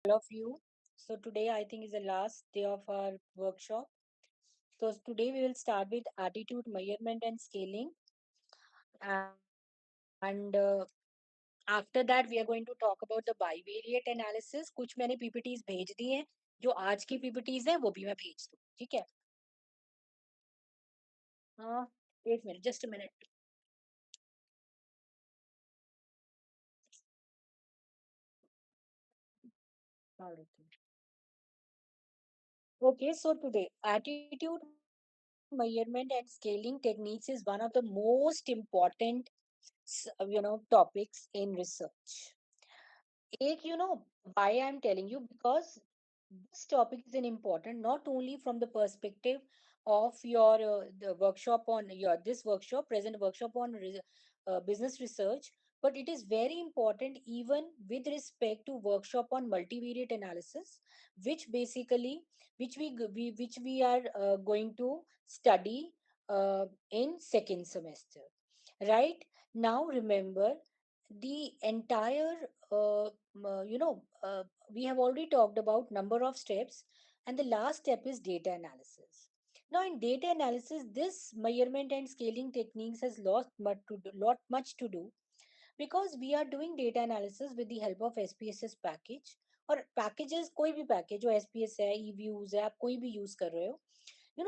of you. So today I think is the last day of our workshop. So today we will start with attitude measurement and scaling, and after that we are going to talk about the bivariate analysis. कुछ मैंने PPTs भेज दी हैं, जो आज की PPTs है वो भी मैं भेज दूँ, ठीक है? हाँ, एक minute, just a minute. Okay, so today attitude measurement and scaling techniques is one of the most important topics in research. Ek, why I'm telling you, because this topic is an important not only from the perspective of your the workshop on your this workshop present workshop on business research, but it is very important even with respect to workshop on multivariate analysis, which basically which we are going to study in second semester. Right now, remember the entire we have already talked about number of steps, and the last step is data analysis. Now in data analysis, this measurement and scaling techniques has lot much to do, because we are doing data analysis with the help of SPSS package, और packages कोई भी package जो SPS है, eViews है, आप कोई भी use कर रहे हो.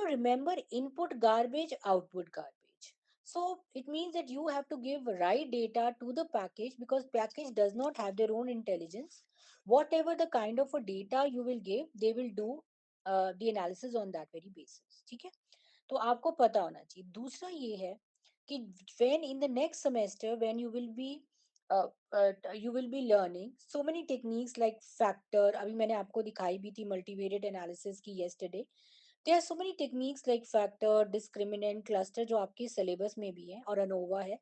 Remember, input garbage, output garbage. So it means that you have to give right data to the package, because package does not have their own intelligence. Whatever the kind of a data you will give, they will do the analysis on that very basis. ठीक है? तो आपको पता होना चाहिए. दूसरा ये है कि when in the next semester, when uh, you will be learning so many techniques like factor. अभी मैंने आपको दिखाई भी थी multivariate analysis की yesterday. There are so many techniques like factor, discriminant, cluster, जो आपके syllabus में भी है और ANOVA है.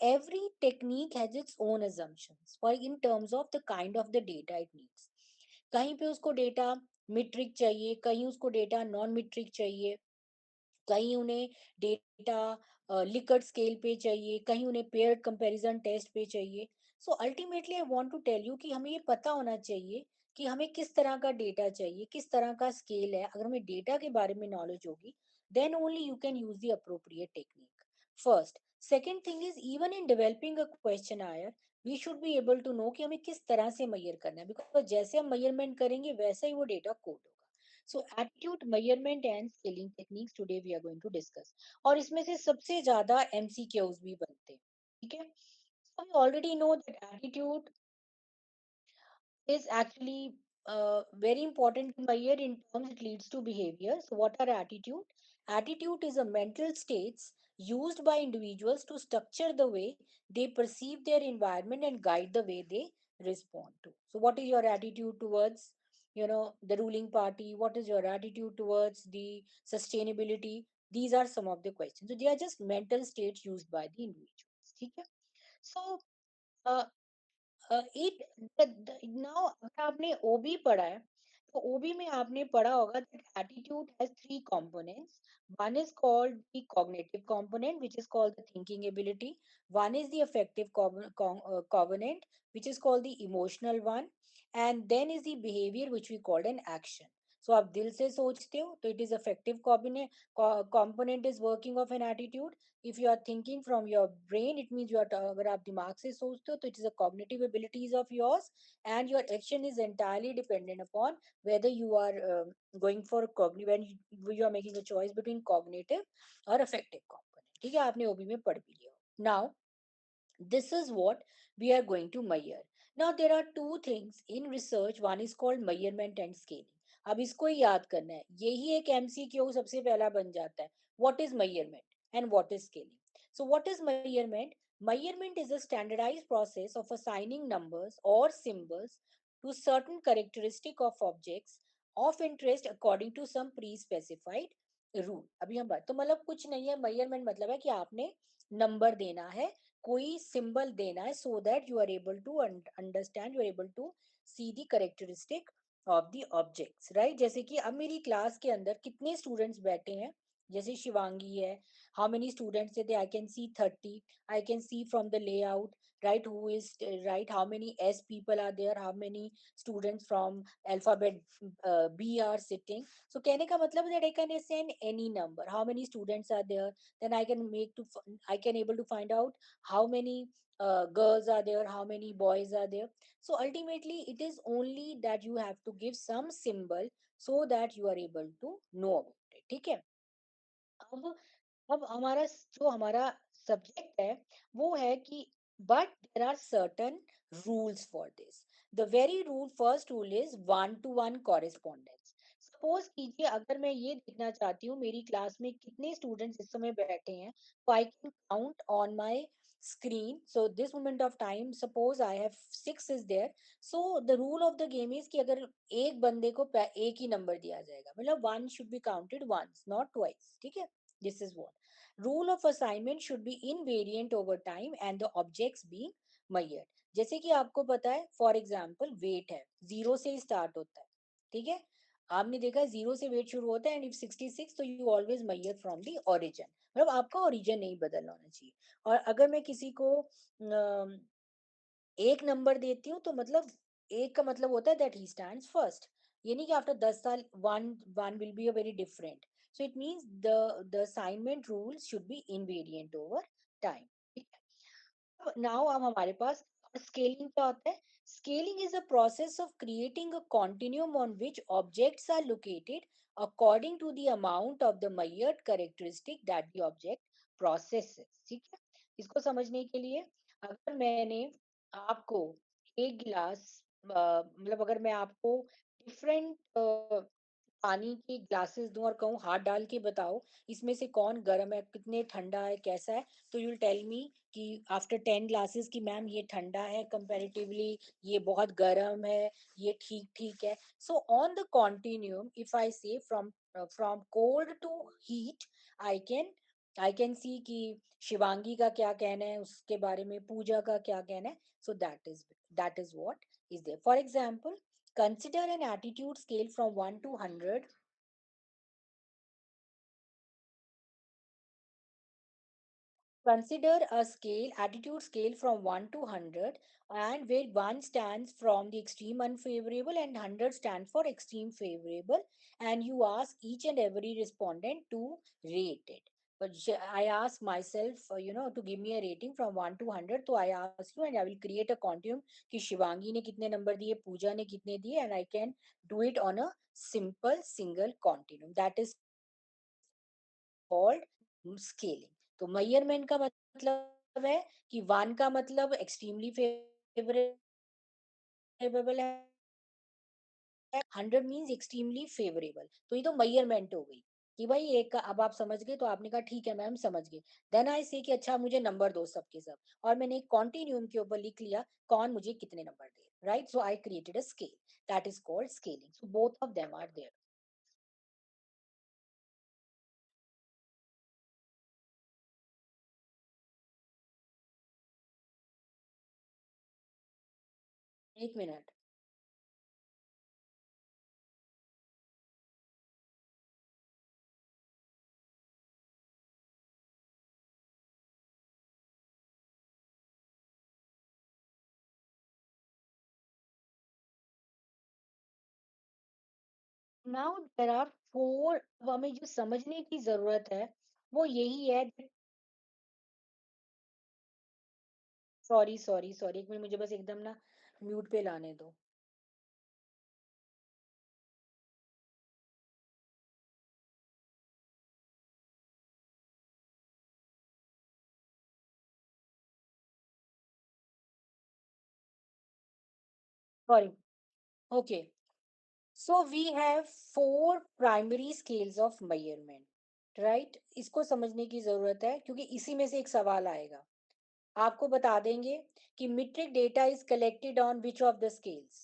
Every technique has its own assumptions for in terms of the kind of the data it needs. कहीं पे उसको डेटा मीट्रिक चाहिए, कहीं उसको डेटा नॉन मीट्रिक चाहिए, कहीं उन्हें डेटा लिकर्ट स्केल पे चाहिए, कहीं उन्हें पेयर्ड कंपैरिजन टेस्ट पे चाहिए. So ultimately I want to tell you कि हमें ये पता होना चाहिए कि हमें किस तरह का डेटा चाहिए, किस तरह का स्केल है. अगर हमें डेटा के बारे में नॉलेज होगी, then only you can use the appropriate technique. First. Second thing is, even in developing a questionnaire, we should be able to know कि हमें किस तरह से मैयर करना है, बिकॉज जैसे हम मैयरमेंट करेंगे वैसा ही वो डेटा कोड होगा. So attitude measurement and scaling techniques today we are going to discuss. और इसमें से सबसे ज्यादा एमसीक्यूज भी बनते हैं, ठीक है? So we already know that attitude is actually very important in my year in terms it leads to behavior. So, what are attitude? Attitude is a mental states used by individuals to structure the way they perceive their environment and guide the way they respond to. So, what is your attitude towards the ruling party? What is your attitude towards the sustainability? These are some of the questions. So, they are just mental states used by the individuals. Okay? So, uh, it now अगर आपने ओबी पढ़ा है, तो ओबी में आपने पढ़ा होगा that attitude has three components. One is called the cognitive component, which is called the thinking ability. One is the affective component, which is called the emotional one. And then is the behavior, which we called an action. So आप दिल से सोचते हो तो it is affective component is working of an attitude. If you are thinking from your brain, it means you are अगर आप दिमाग से सोचते हो तो it is a cognitive abilities of yours, and your action is entirely dependent upon whether you are going for when you are making a choice between cognitive or affective component. ठीक है, आपने ओबी में पढ़ भी लिया. Now this is what we are going to measure. Now there are two things in research. One is called measurement and scaling. अब इसको ही याद करना है, यही एक एमसीक्यू सबसे पहला बन जाता है. What is measurement and what is scaling? So what is measurement? Measurement is a standardized process of assigning numbers or symbols to certain characteristic of objects of interest according to some pre-specified rule. अभी हम बात तो मतलब कुछ नहीं है. measurement मतलब है कि आपने नंबर देना है, कोई सिंबल देना है, so that you are able to understand, you are able to see the characteristic of the objects. Right? जैसे कि अब मेरी क्लास के अंदर कितने स्टूडेंट्स बैठे हैं, जैसे शिवांगी है, how many students are there? I can see 30. I can see from the layout, right, who is right, how many S people are there, how many students from alphabet B are sitting. So कहने का मतलब that I can assign any number, how many students are there, then I can I can able to find out how many girls are there, how many boys are there. So ultimately it is only that you have to give some symbol so that you are able to know about it. ठीक है? अब हमारा जो हमारा subject है वो है कि but there are certain rules for this. The very rule first rule is one to one correspondence. Suppose कीजिए अगर मैं ये देखना चाहती हूँ मेरी क्लास में कितने स्टूडेंट्स इस समय बैठे हैं, तो I can count on my screen. So this moment of time, suppose I have six is there. So the rule of the game is कि अगर एक बंदे को एक ही नंबर दिया जाएगा, मतलब one should be counted once not twice. ठीक है? This is what. Rule of assignment should be invariant over time and the objects being measured. जैसे कि आपको पता है, फॉर एग्जाम्पल वेट है, जीरो से स्टार्ट होता है. ठीक है? आपने देखा जीरो से वेट शुरू होता है, एंड इफ 66 तो you always measure from the origin. मतलब आपका ओरिजिन नहीं बदलना होना चाहिए. और अगर मैं किसी को एक नंबर देती हूँ तो मतलब एक का मतलब होता है दैट ही स्टैंड्स फर्स्ट. ये नहीं कि आफ्टर 10 साल one one will be a very different. So it means the assignment rules should be invariant over time. Now अब हमारे पास स्केलिंग क्या होता है? Scaling is a process of creating a continuum on which objects are located according to the amount of the measured characteristic that the object processes. ठीक है? इसको समझने के लिए अगर मैंने आपको एक गिलास मतलब अगर मैं आपको डिफरेंट पानी के ग्लासेस दूं और कहूँ हाथ डाल के बताओ इसमें से कौन गर्म है, कितने ठंडा है, कैसा है, तो यू विल टेल मी कि आफ्टर 10 ग्लासेस की मैम ये ठंडा है कंपैरेटिवली, ये बहुत गर्म है, ये ठीक ठीक है. So on the continuum if I say from cold to heat, I can I can see कि शिवांगी का क्या कहना है उसके बारे में, पूजा का क्या कहना है. So that is what is there. For example, consider an attitude scale from 1 to 100. Consider a scale, attitude scale from 1 to 100, and where 1 stands from the extreme unfavorable and 100 stands for extreme favorable, and you ask each and every respondent to rate it. But I ask myself, to give me a rating from 1 to 100, so I ask you and I will create a continuum कि शिवांगी ने कितने number दिए, पूजा ने कितने दिए, and I can do it on a simple single continuum. That is called scaling. तो measurement का मतलब है कि वन का मतलब एक्सट्रीमली फेवरेबल है, 100 मीन्स एक्सट्रीमली फेवरेबल. तो ये तो मेजरमेंट हो गई कि भाई एक का अब आप समझ गए, तो आपने कहा ठीक है मैम समझ गए. देन आई से कि अच्छा मुझे नंबर दो सबके सब, और मैंने एक कॉन्टिन्यूम के ऊपर लिख लिया कौन मुझे कितने नंबर दे. Right? So I created a scale. That is called scaling. So both of them are there. 1 minute. Now there are four. अब हमें जो समझने की जरूरत है वो यही है. सॉरी सॉरी सॉरी, 1 मिनट मुझे बस एकदम ना म्यूट पे लाने दो. Sorry. Okay. So we have four primary scales of measurement. Right? इसको समझने की जरूरत है क्योंकि इसी में से एक सवाल आएगा. आपको बता देंगे कि metric data is collected on which of the scales.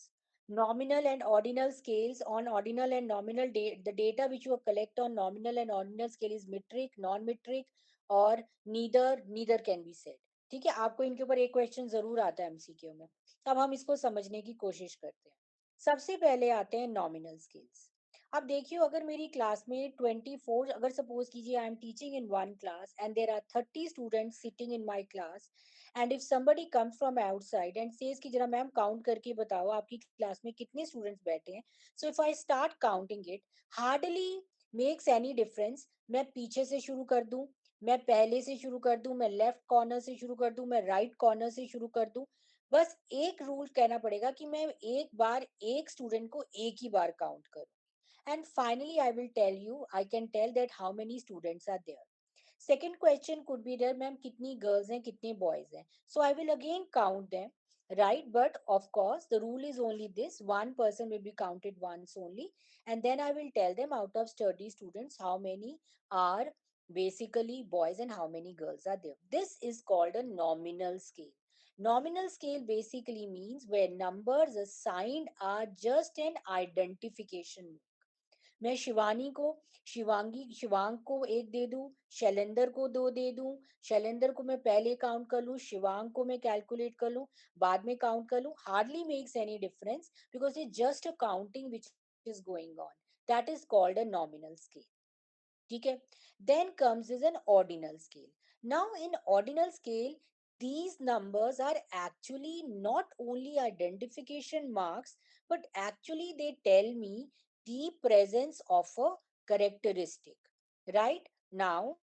Nominal and ordinal scales. On ordinal and nominal the data which you collect on nominal and ordinal scale is metric, non-metric, और neither can be said. ठीक है? आपको इनके ऊपर एक question जरूर आता है एमसीक्यू में. अब हम इसको समझने की कोशिश करते हैं. सबसे पहले आते हैं नॉमिनल स्केल्स. अब देखिए, अगर मेरी क्लास में 24, अगर सपोज कीजिए I am teaching in one class and there are 30 students sitting in my class, and if somebody comes from outside and says कि जरा मैम काउंट करके बताओ आपकी क्लास में कितने स्टूडेंट्स बैठे हैं, so if I start counting it, hardly makes any difference. मैं पीछे से शुरू कर दूं, मैं पहले से शुरू कर दूं, मैं लेफ्ट कॉर्नर से शुरू कर दूं, मैं राइट कॉर्नर से शुरू कर दूं, बस एक रूल कहना पड़ेगा कि मैं एक बार एक स्टूडेंट को एक ही बार काउंट करूं, and finally I will tell you, I can tell that how many students are there. Second question could be there, ma'am kitni girls hain kitne boys hain, so I will again count them, right? But of course the rule is only this, one person will be counted once only, and then I will tell them out of 30 students how many are basically boys and how many girls are there. This is called a nominal scale. Nominal scale basically means where numbers assigned are just an identification. मैं शिवानी को, शिवांग को एक दे दूं, शैलेंदर को दो दे दूं, शैलेंदर को मैं पहले काउंट कर लूं, शिवांग को मैं कैलकुलेट कर लूं, बाद में काउंट कर लूं, hardly makes any difference because it just a counting which is going on, that is called a nominal scale. ठीक है, then comes is an ordinal scale. Now in ordinal scale, these numbers are actually not only identification marks, but actually they tell me the presence of a characteristic. Right now,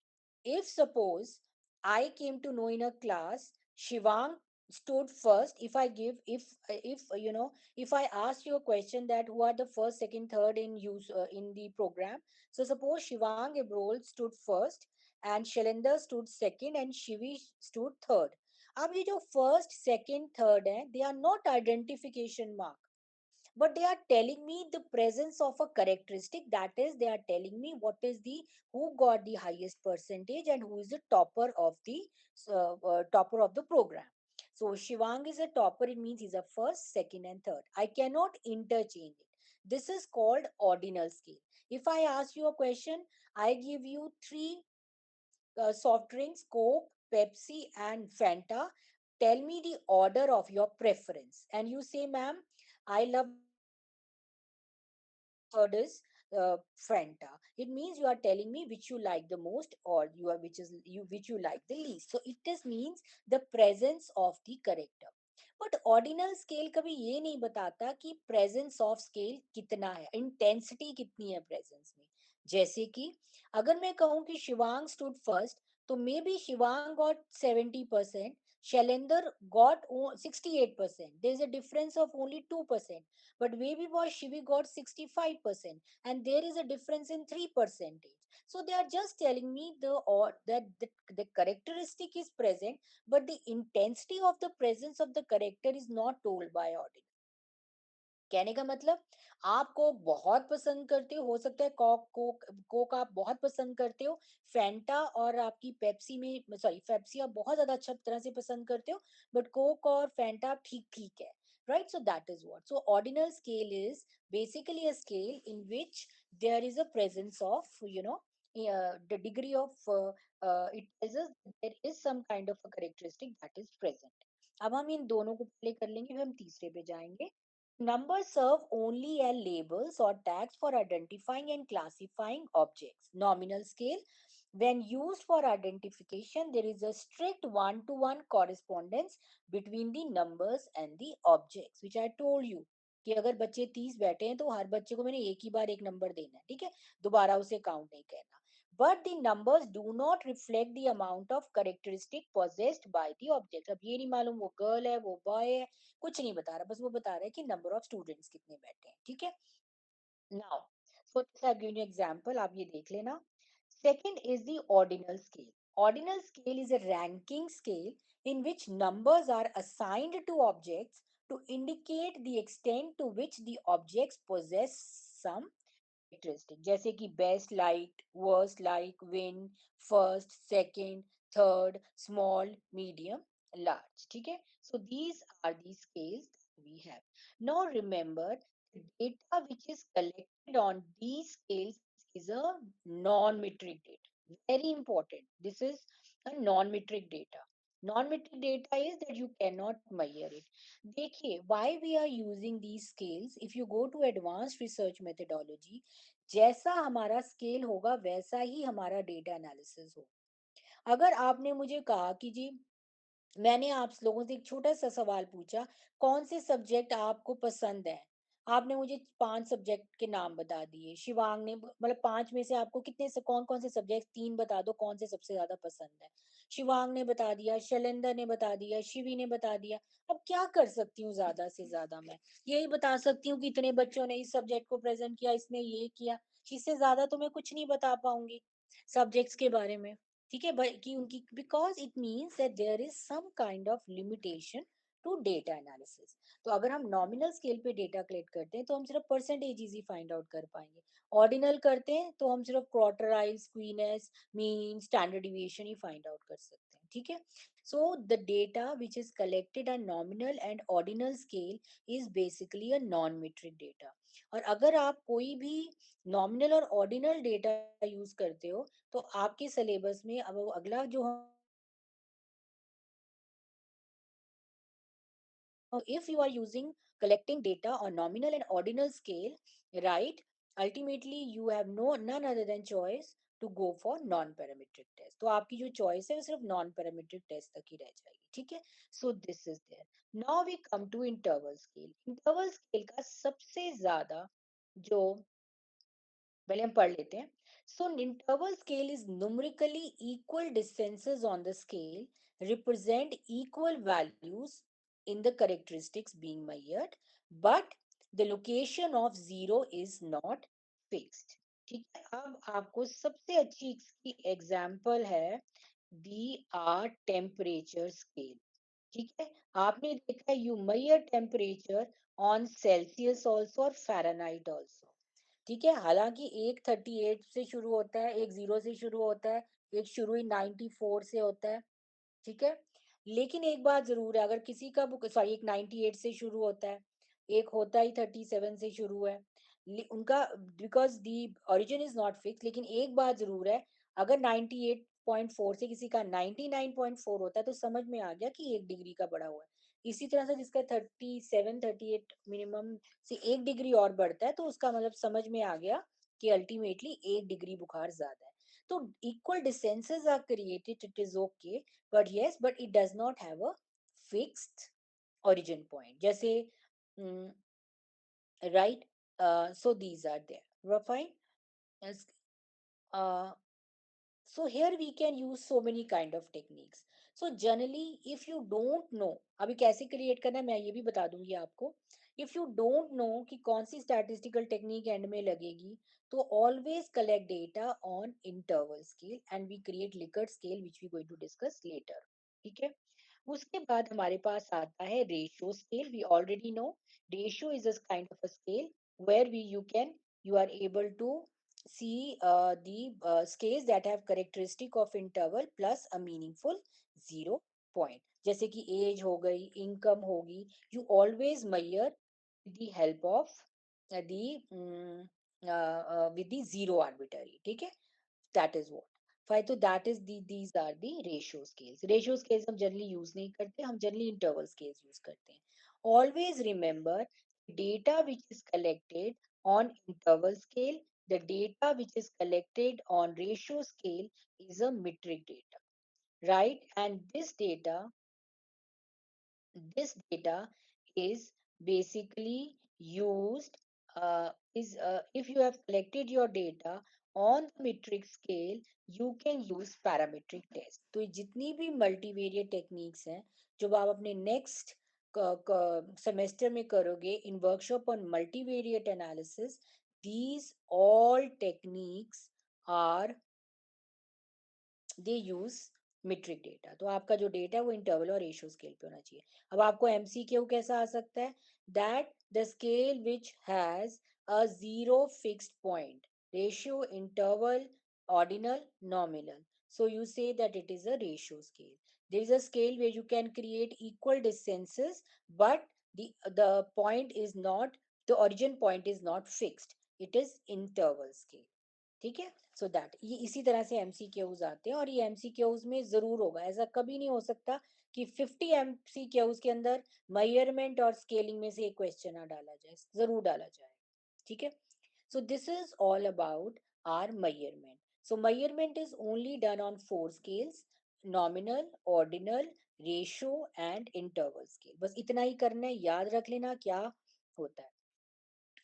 if suppose I came to know in a class Shivang stood first, if I give, if you know, if I ask you a question that who are the first, second, third in use in the program, so suppose Shivang Abrol stood first and Shailendra stood second and Shivi stood third. अब ये जो first, second, third है, they are not identification mark, but they are telling me the presence of a characteristic, that is they are telling me what is the, who got the highest percentage and who is the topper of the program. So Shivang is a topper, it means he's a first, second and third. I cannot interchange it. This is called ordinal scale. If I ask you a question, I give you three soft drinks, Coke, Pepsi, and Fanta. Tell me the order of your preference. And you say, ma'am, I love third is Fanta. It means you are telling me which you like the most, or you are which you like the least. So it just means the presence of the character. But ordinal scale कभी ये नहीं बताता कि presence of scale कितना है, intensity कितनी है presence में। जैसे कि अगर मैं कहूँ कि शिवांग स्टूड फर्स्ट, तो maybe Shivang got 70%, Shailender got 68%, there is a difference of only 2%, but baby boy Shivi got 65%, and there is a difference in 3%. So they are just telling me the characteristic is present, but the intensity of the presence of the character is not told by ordinary. कहने का मतलब, आप Coke बहुत पसंद करते हो सकता है कोक आप बहुत पसंद करते हो, फैंटा और आपकी पेप्सी में, सॉरी पेप्सी आप बहुत ज्यादा अच्छा तरह से पसंद करते हो, बट कोक और फैंटा ठीक ठीक है, right? So that is what, so ordinal scale is basically a scale in which there is a presence of, the degree of it is a, there is some kind of a characteristic that is present. अब हम इन दोनों को play कर लेंगे, फिर हम तीसरे पे जाएंगे। Numbers serve only as labels or tags for identifying and classifying objects. Nominal scale. When used for identification, there is a strict one-to-one correspondence between the numbers and the objects, which I told you. कि अगर बच्चे 30 बैठे हैं तो हर बच्चे को मैंने एक ही बार एक नंबर देना है, ठीक है, दोबारा उसे काउंट नहीं करना। But the numbers do not reflect the amount of characteristic possessed by the object. अब ये नहीं मालूम वो गर्ल है वो बॉय है, कुछ नहीं बता रहा, बस वो बता रहा है कि नंबर ऑफ स्टूडेंट्स कितने बैठे हैं, ठीक है। Now so I give you example, आप ये देख लेना। Second is the ordinal scale. Ordinal scale is a ranking scale in which numbers are assigned to objects to indicate the extent to which the objects possess some characteristic, जैसे कि best liked, worst liked, win, first, second, third, small, medium, large, ठीक है। So these are the scales we have. Now remember, the data which is collected on these scales is a non-metric data. Very important, this is a non-metric data. Non-metric data is that you cannot measure it. देखिए, why we are using these scales? If you go to advanced research methodology, जैसा हमारा scale होगा वैसा ही हमारा data analysis होगा। अगर आपने मुझे कहा कि जी, मैंने आप लोगों से एक छोटा सा सवाल पूछा, कौन से सब्जेक्ट आपको पसंद है? आपने मुझे 5 सब्जेक्ट के नाम बता दिए। शिवांग ने मतलब 5 में से आपको कितने से कौन-कौन से सब्जेक्ट 3 बता दो कौन से सबसे ज़्यादा पसंद है। शिवांग ने बता दिया, शैलेंद्र ने बता दिया, शिवी ने बता दिया। अब क्या कर सकती हूँ ज़्यादा से ज़्यादा मैं? यही बता सकती हूँ कि इतने बच्चों ने इस सब्जेक्ट को प्रेज़ेंट किया, इसने ये किया। इससे ज़्यादा तो मैं कुछ नहीं बता पाऊँगी सब्जेक्ट्स के बारे में। ठीक है, कि उनकी because it means that there is some kind of limitation to data analysis. तो अगर हम नॉमिनल स्केल पे डेटा कलेक्ट करते हैं तो हम सिर्फ परसेंटेज ही फाइंड आउट कर पाएंगे। ऑर्डिनल करते हैं तो हम सिर्फ क्वार्टराइल, स्क्वीनेस, मीन, स्टैंडर्ड डिविएशन ही फाइंड आउट कर सकते हैं। ठीक है, so the data which is collected on nominal and ordinal scale is basically a non metric data. और अगर आप कोई भी नॉमिनल और ऑर्डिनल डेटा यूज करते हो तो आपके सिलेबस में अब वो अगला जो if you are using collecting data on nominal and ordinal scale, right, ultimately you have none other than choice to go for non parametric test। तो आपकी जो choice है वो सिर्फ non parametric test तक ही रह जाएगी। ठीक है, so this is there। now we come to interval scale। interval scale का सबसे ज्यादा जो, पहले हम पढ़ लेते हैं। So interval scale is numerically equal distances on the scale represent equal values in the characteristics being measured, but the location of zero is not fixed. ठीक है, अब आपको सबसे अच्छी इसकी एग्जांपल है दी आर टेम्परेचर स्केल। ठीक है, आपने देखा you measure temperature on celsius also और फ़ारेनहाइट ऑल्सो। ठीक है, हालांकि एक 38 से शुरू होता है, एक 0 से शुरू होता है, एक शुरू ही 94 से होता है। ठीक है, लेकिन एक बात जरूर है, अगर किसी का बुक सॉरी एक 98 से शुरू होता है, एक होता ही 37 से शुरू है, उनका because the origin is not fix. लेकिन एक बात जरूर है, अगर 98.4 से किसी का 99.4 होता है तो समझ में आ गया कि 1 डिग्री का बढ़ा हुआ है। इसी तरह से जिसका 37 38 मिनिमम से 1 डिग्री और बढ़ता है तो उसका मतलब समझ में आ गया कि अल्टीमेटली 1 डिग्री बुखार ज्यादा है। तो equal distances are created, it is okay, but yes, but it does not have a fixed origin point, जैसे right, so these are there, we're fine as uh, so here we can use so many kind of techniques। so generally if you don't know, अभी कैसे create करना है मैं ये भी बता दूंगी आपको। if you don't know कि कौन सी statistical technique end में लगेगी, तो always collect data on interval scale and we create Likert scale which we going to discuss later। ठीक है, उसके बाद हमारे पास आता है ratio scale. We already know ratio is a kind of a scale where we you are able to see the scales that have characteristic of interval plus a meaningful zero point, जैसे कि as हो गई, income होगी। You always measure with the help of the zero arbitrary। ठीक है, that is what five. तो that is these are the ratio scales. Ratio scales हम generally use नहीं करते, हम जनरली इंटरवल स्केल्स यूज करते हैं। Always remember data which is collected on interval scale, the data which is collected on ratio scale is a metric data, right? And this data is basically used is if you have collected your data on the metric scale, you can use parametric test। तो ये जितनी भी multivariate techniques हैं जो आप अपने next semester में करोगे इन workshop on multivariate analysis, these all techniques are they use metric data. तो आपका जो डेटा है वो इंटरवल और रेशियो स्केल पे होना चाहिए। अब आपको एमसीक्यू कैसा आ सकता है, that the scale which has a zero fixed point, ratio, interval, ordinal, nominal, so you say that it is a ratio scale। there is a scale where you can create equal distances, but the point is not, the origin point is not fixed, it is interval scale। ठीक है। So that ये इसी तरह से MCQs आते हैं, और ये एमसीक्यूज में जरूर होगा, ऐसा कभी नहीं हो सकता कि 50 एमसीक्यूज के अंदर मेजरमेंट और स्केलिंग में से एक क्वेश्चन ना डाला जाए, जरूर डाला जाए। ठीक है। So this is all about our measurement. So measurement is only done on four scales: nominal, ordinal, ratio and interval scale. बस इतना ही करना है, याद रख लेना क्या होता है।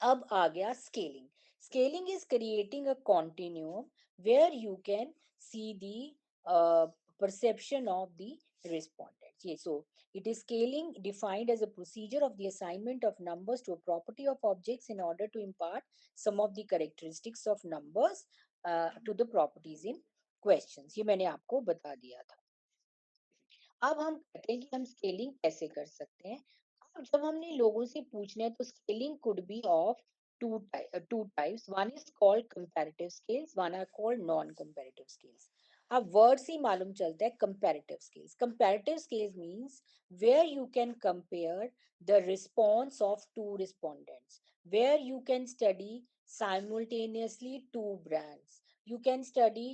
अब आ गया scaling. Scaling is creating a continuum where you can see the perception of the respondents. Yeah, so it is scaling defined as a procedure of the assignment of numbers to a property of objects in order to impart some of the characteristics of numbers to the properties in questions. ये मैंने आपको बता दिया था। अब हम कहते हैं कि हम स्केलिंग कैसे कर सकते हैं। अब जब हमने लोगों से पूछना है तो scaling could be of two types, one is called comparative scales, one are called non comparative scales. अब वर्ड से ही मालूम चलता है comparative scales. Comparative scales means where you can compare the response of two respondents, where you can study simultaneously two brands, you can study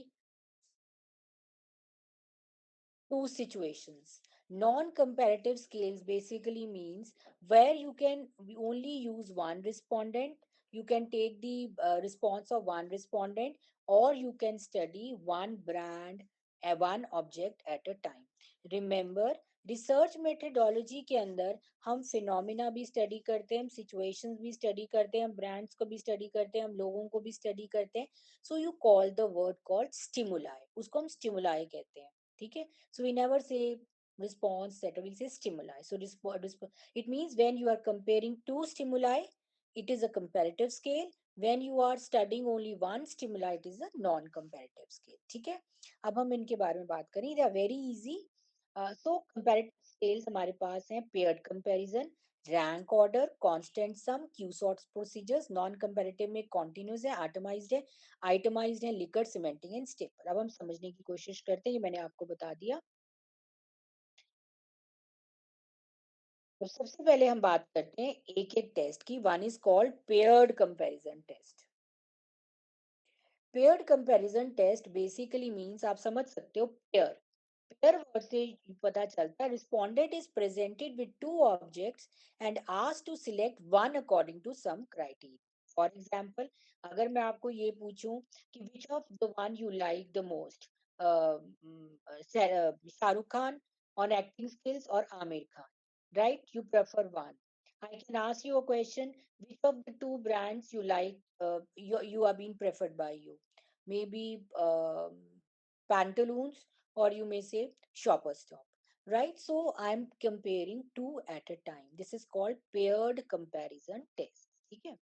two situations. Non-comparative scales basically means where you can only use one respondent, you can take the response of one respondent, or you can study one brand, one object at a time. Remember, research methodology के अंदर हम phenomena भी study करते हैं, हम situations भी study करते हैं, हम ब्रांड्स को भी स्टडी करते हैं, हम लोगों को भी स्टडी करते हैं। So you call the word called stimuli, उसको हम स्टिमुलाई कहते हैं। ठीक है। So we never say response set, we'll say stimuli. So it means when you are comparing two stimuli, it is a comparative scale. When you are studying only one stimuli, it is a non-comparative scale. ठीक है। अब हम इनके बारे में बात करें, they are very easy. So comparative scales हमारे पास हैं paired comparison, rank order, constant sum, Q sort procedures. Non comparative में कॉन्टिन्यूस है, आइटमाइज्ड है, लिकर्ड, सीमेंटिंग एंड स्टेपल। अब हम समझने की कोशिश करते हैं, ये मैंने आपको बता दिया। तो सबसे पहले हम बात करते हैं एक एक टेस्ट की। One is called paired comparison test. Paired comparison test basically means, आप समझ सकते हो, पेयर। पेयर वर्ड से पता चलता है respondent is presented with two objects and asked to select one according to some criteria. For example, अगर मैं आपको ये पूछूं कि which of the one you like the most, Shahrukh Khan on acting skills or Amir Khan, right? You prefer one. I can ask you a question: which of the two brands you like, you are being preferred by you? Maybe pantaloons, or you may say Shoppers Stop, right? So I'm comparing two at a time. This is called paired comparison test. ठीक है।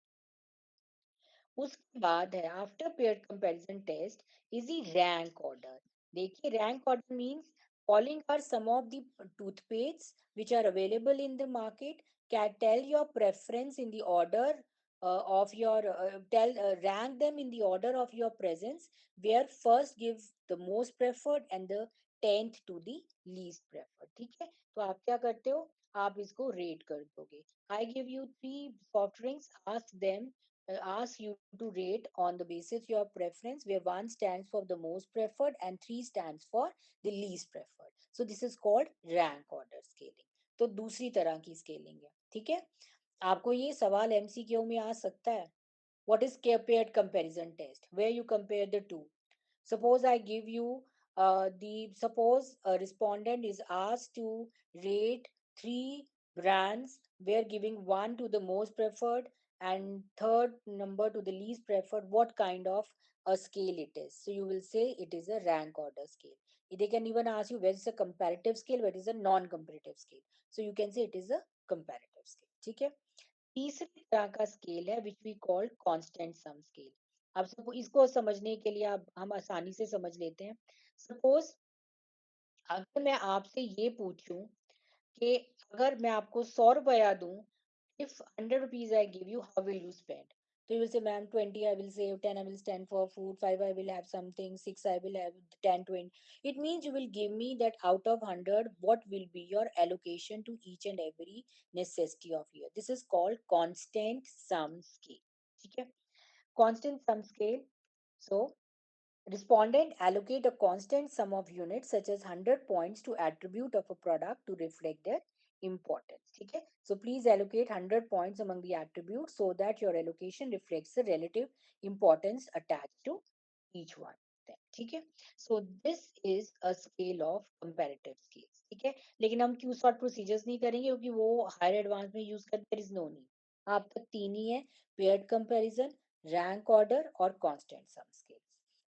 उसके बाद है after pair comparison test is the rank order. देखिए, rank order means calling are some of the toothpastes which are available in the market, can tell your preference in the order of your tell rank them in the order of your presence, where first give the most preferred and the 10th to the least preferred। ठीक है। तो आप क्या करते हो, आप इसको rate कर दोगे। I give you three soft drinks, ask you to rate on the basis your preference, where one stands for the most preferred and three stands for the least preferred. So this is called rank order scaling। तो दूसरी तरह की scaling है। ठीक है। आपको ये सवाल एमसीक्यू में आ सकता है। What is paired comparison test? Where you compare the two. Suppose I give you suppose a respondent is asked to rate three brands, where giving one to the most preferred and third number to the least preferred. What kind of a scale it is? So you will say it is a rank order scale. They can even ask you where is a comparative scale, where is a non-comparative scale. So you can say it is a comparative scale. ठीक है। तीसरी तरह का scale है which we called constant sum scale. अब सब इसको समझने के लिए आप हम आसानी से समझ लेते हैं। सपोज अगर मैं आपसे ये पूछूं कि अगर मैं आपको 100 रुपया दूं, if 100 rupees I give you, how will you spend? So you will say, ma'am, 20 I will save, 10 I will stand for food, 5 I will have something, 6 I will have 10, 20. It means you will give me that out of 100, what will be your allocation to each and every necessity of year. This is called constant sum scale. ठीक है। Constant sum scale. So respondent allocate a constant sum of units such as 100 points to attribute of a product to reflect their importance. ठीक है? So please allocate 100 points among the attributes so that your allocation reflects the relative importance attached to each one. ठीक है? So this is a scale of comparative scales. ठीक है? लेकिन हम Q sort procedures नहीं करेंगे क्योंकि वो हायर एडवांस में यूज करते, there is no need. आप तक तीन ही है, पेयर्ड कंपैरिजन, रैंक ऑर्डर और कांस्टेंट सम स्केल.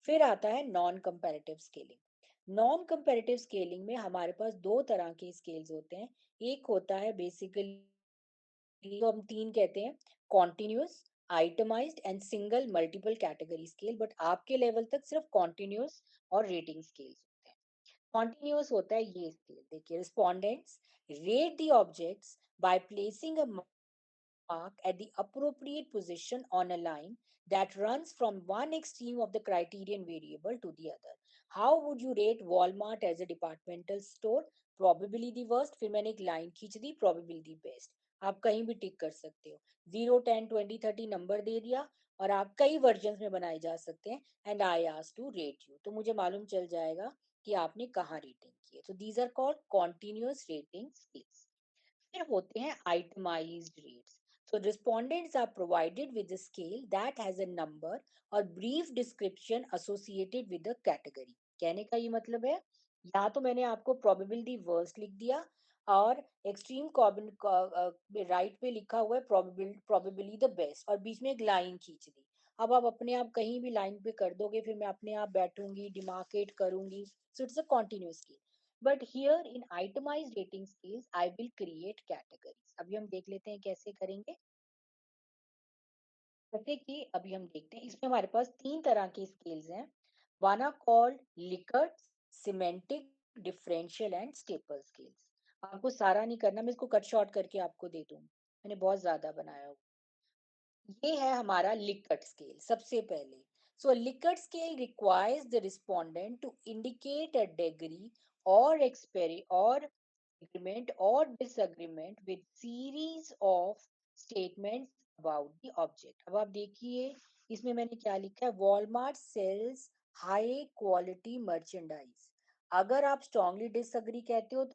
फिर आता है non comparative scaling. Non comparative scaling में हमारे पास दो तरह के स्केल्स होते हैं. एक होता है बेसिकली, तो हम तीन कहते हैं, continuous, itemised and single multiple category scale. But आपके लेवल तक सिर्फ कॉन्टिन्यूस और रेटिंग स्केल्स होते हैं. कॉन्टिन्यूस होता है ये स्केल, देखिए, respondents rate the objects by placing a mark at the appropriate position on a line that runs from one extreme of the criterion variable to the other. How would you rate Walmart as a departmental store? Probably the worst. फिर मैंने एक line खींच दी, probably the best. आप कहीं भी टिक कर सकते हो, 0 10 20 30 नंबर दे दिया, और आप कई वर्जन में बनाए जा सकते हैं. And I ask to rate you, तो मुझे मालूम चल जाएगा कि आपने कहाँ रेटिंग की है. तो these are called continuous rating scales. फिर होते हैं itemized rates. So respondents are provided with a scale that has a number or brief description associated with the category. कहने का ये मतलब है, या तो मैंने आपको probability worst लिख दिया, और एक्सट्रीम राइट पे लिखा हुआ है probably the best, और बीच में एक लाइन खींच दी. अब आप अपने आप कहीं भी लाइन पे कर दोगे, फिर मैं अपने आप बैठूंगी, डिमार्केट करूंगी. So it's a continuous scale. But here in itemised rating scales I will create categories. अभी हम देख लेते हैं कैसे करेंगे. जैसे कि अभी हम देखते हैं, इसमें हमारे पास तीन तरह के स्केल्स हैं. One are called Likert, semantic, differential and staple scales. आपको सारा नहीं करना, मैं इसको कट शॉर्ट करके आपको दे दूँ, मैंने बहुत ज्यादा बनाया हुआ. ये है हमारा लिकर्ट स्केल सबसे पहले. So Likert scale requires the respondent to indicate a degree और एक्सपेरी और agreement or disagreement with series of statements about the object. अब आप देखिए, इसमें मैंने क्या लिखा है, Walmart sells high quality merchandise. अगर आप स्ट्रांगली डिसअग्री कहते हो,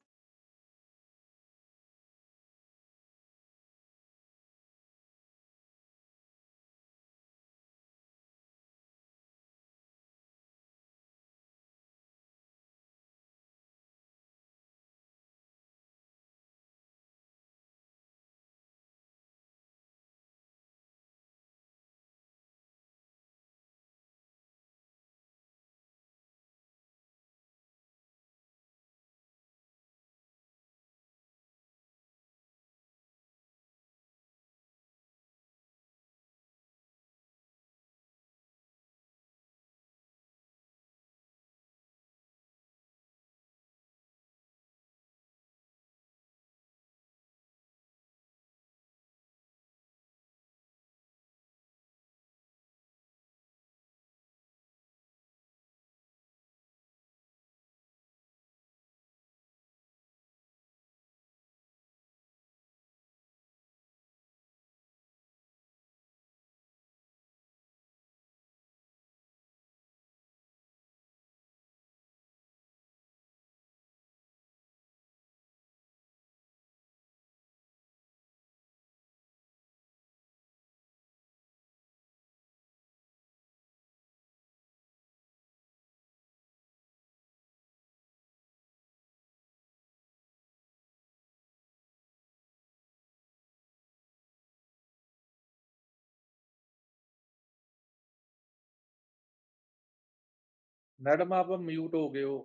मैडम आप अब म्यूट हो गए हो.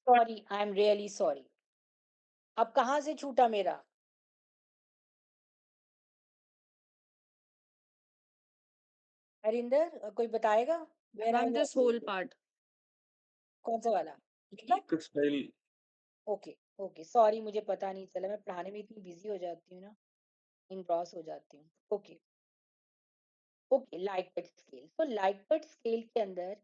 Sorry, I am really sorry. अब कहाँ से छूटा मेरा? हरिंदर, कोई बताएगा? Where I Ma'am, this was? whole part. कौन सा वाला? Likert. Textile. Okay. Okay, sorry, मुझे पता नहीं चला, मैं पढ़ाने में इतनी बिजी हो जाती हूँ ना, engross हो जाती हूँ. ओके. Okay, Likert scale. तो लाइकर्ट स्केल के अंदर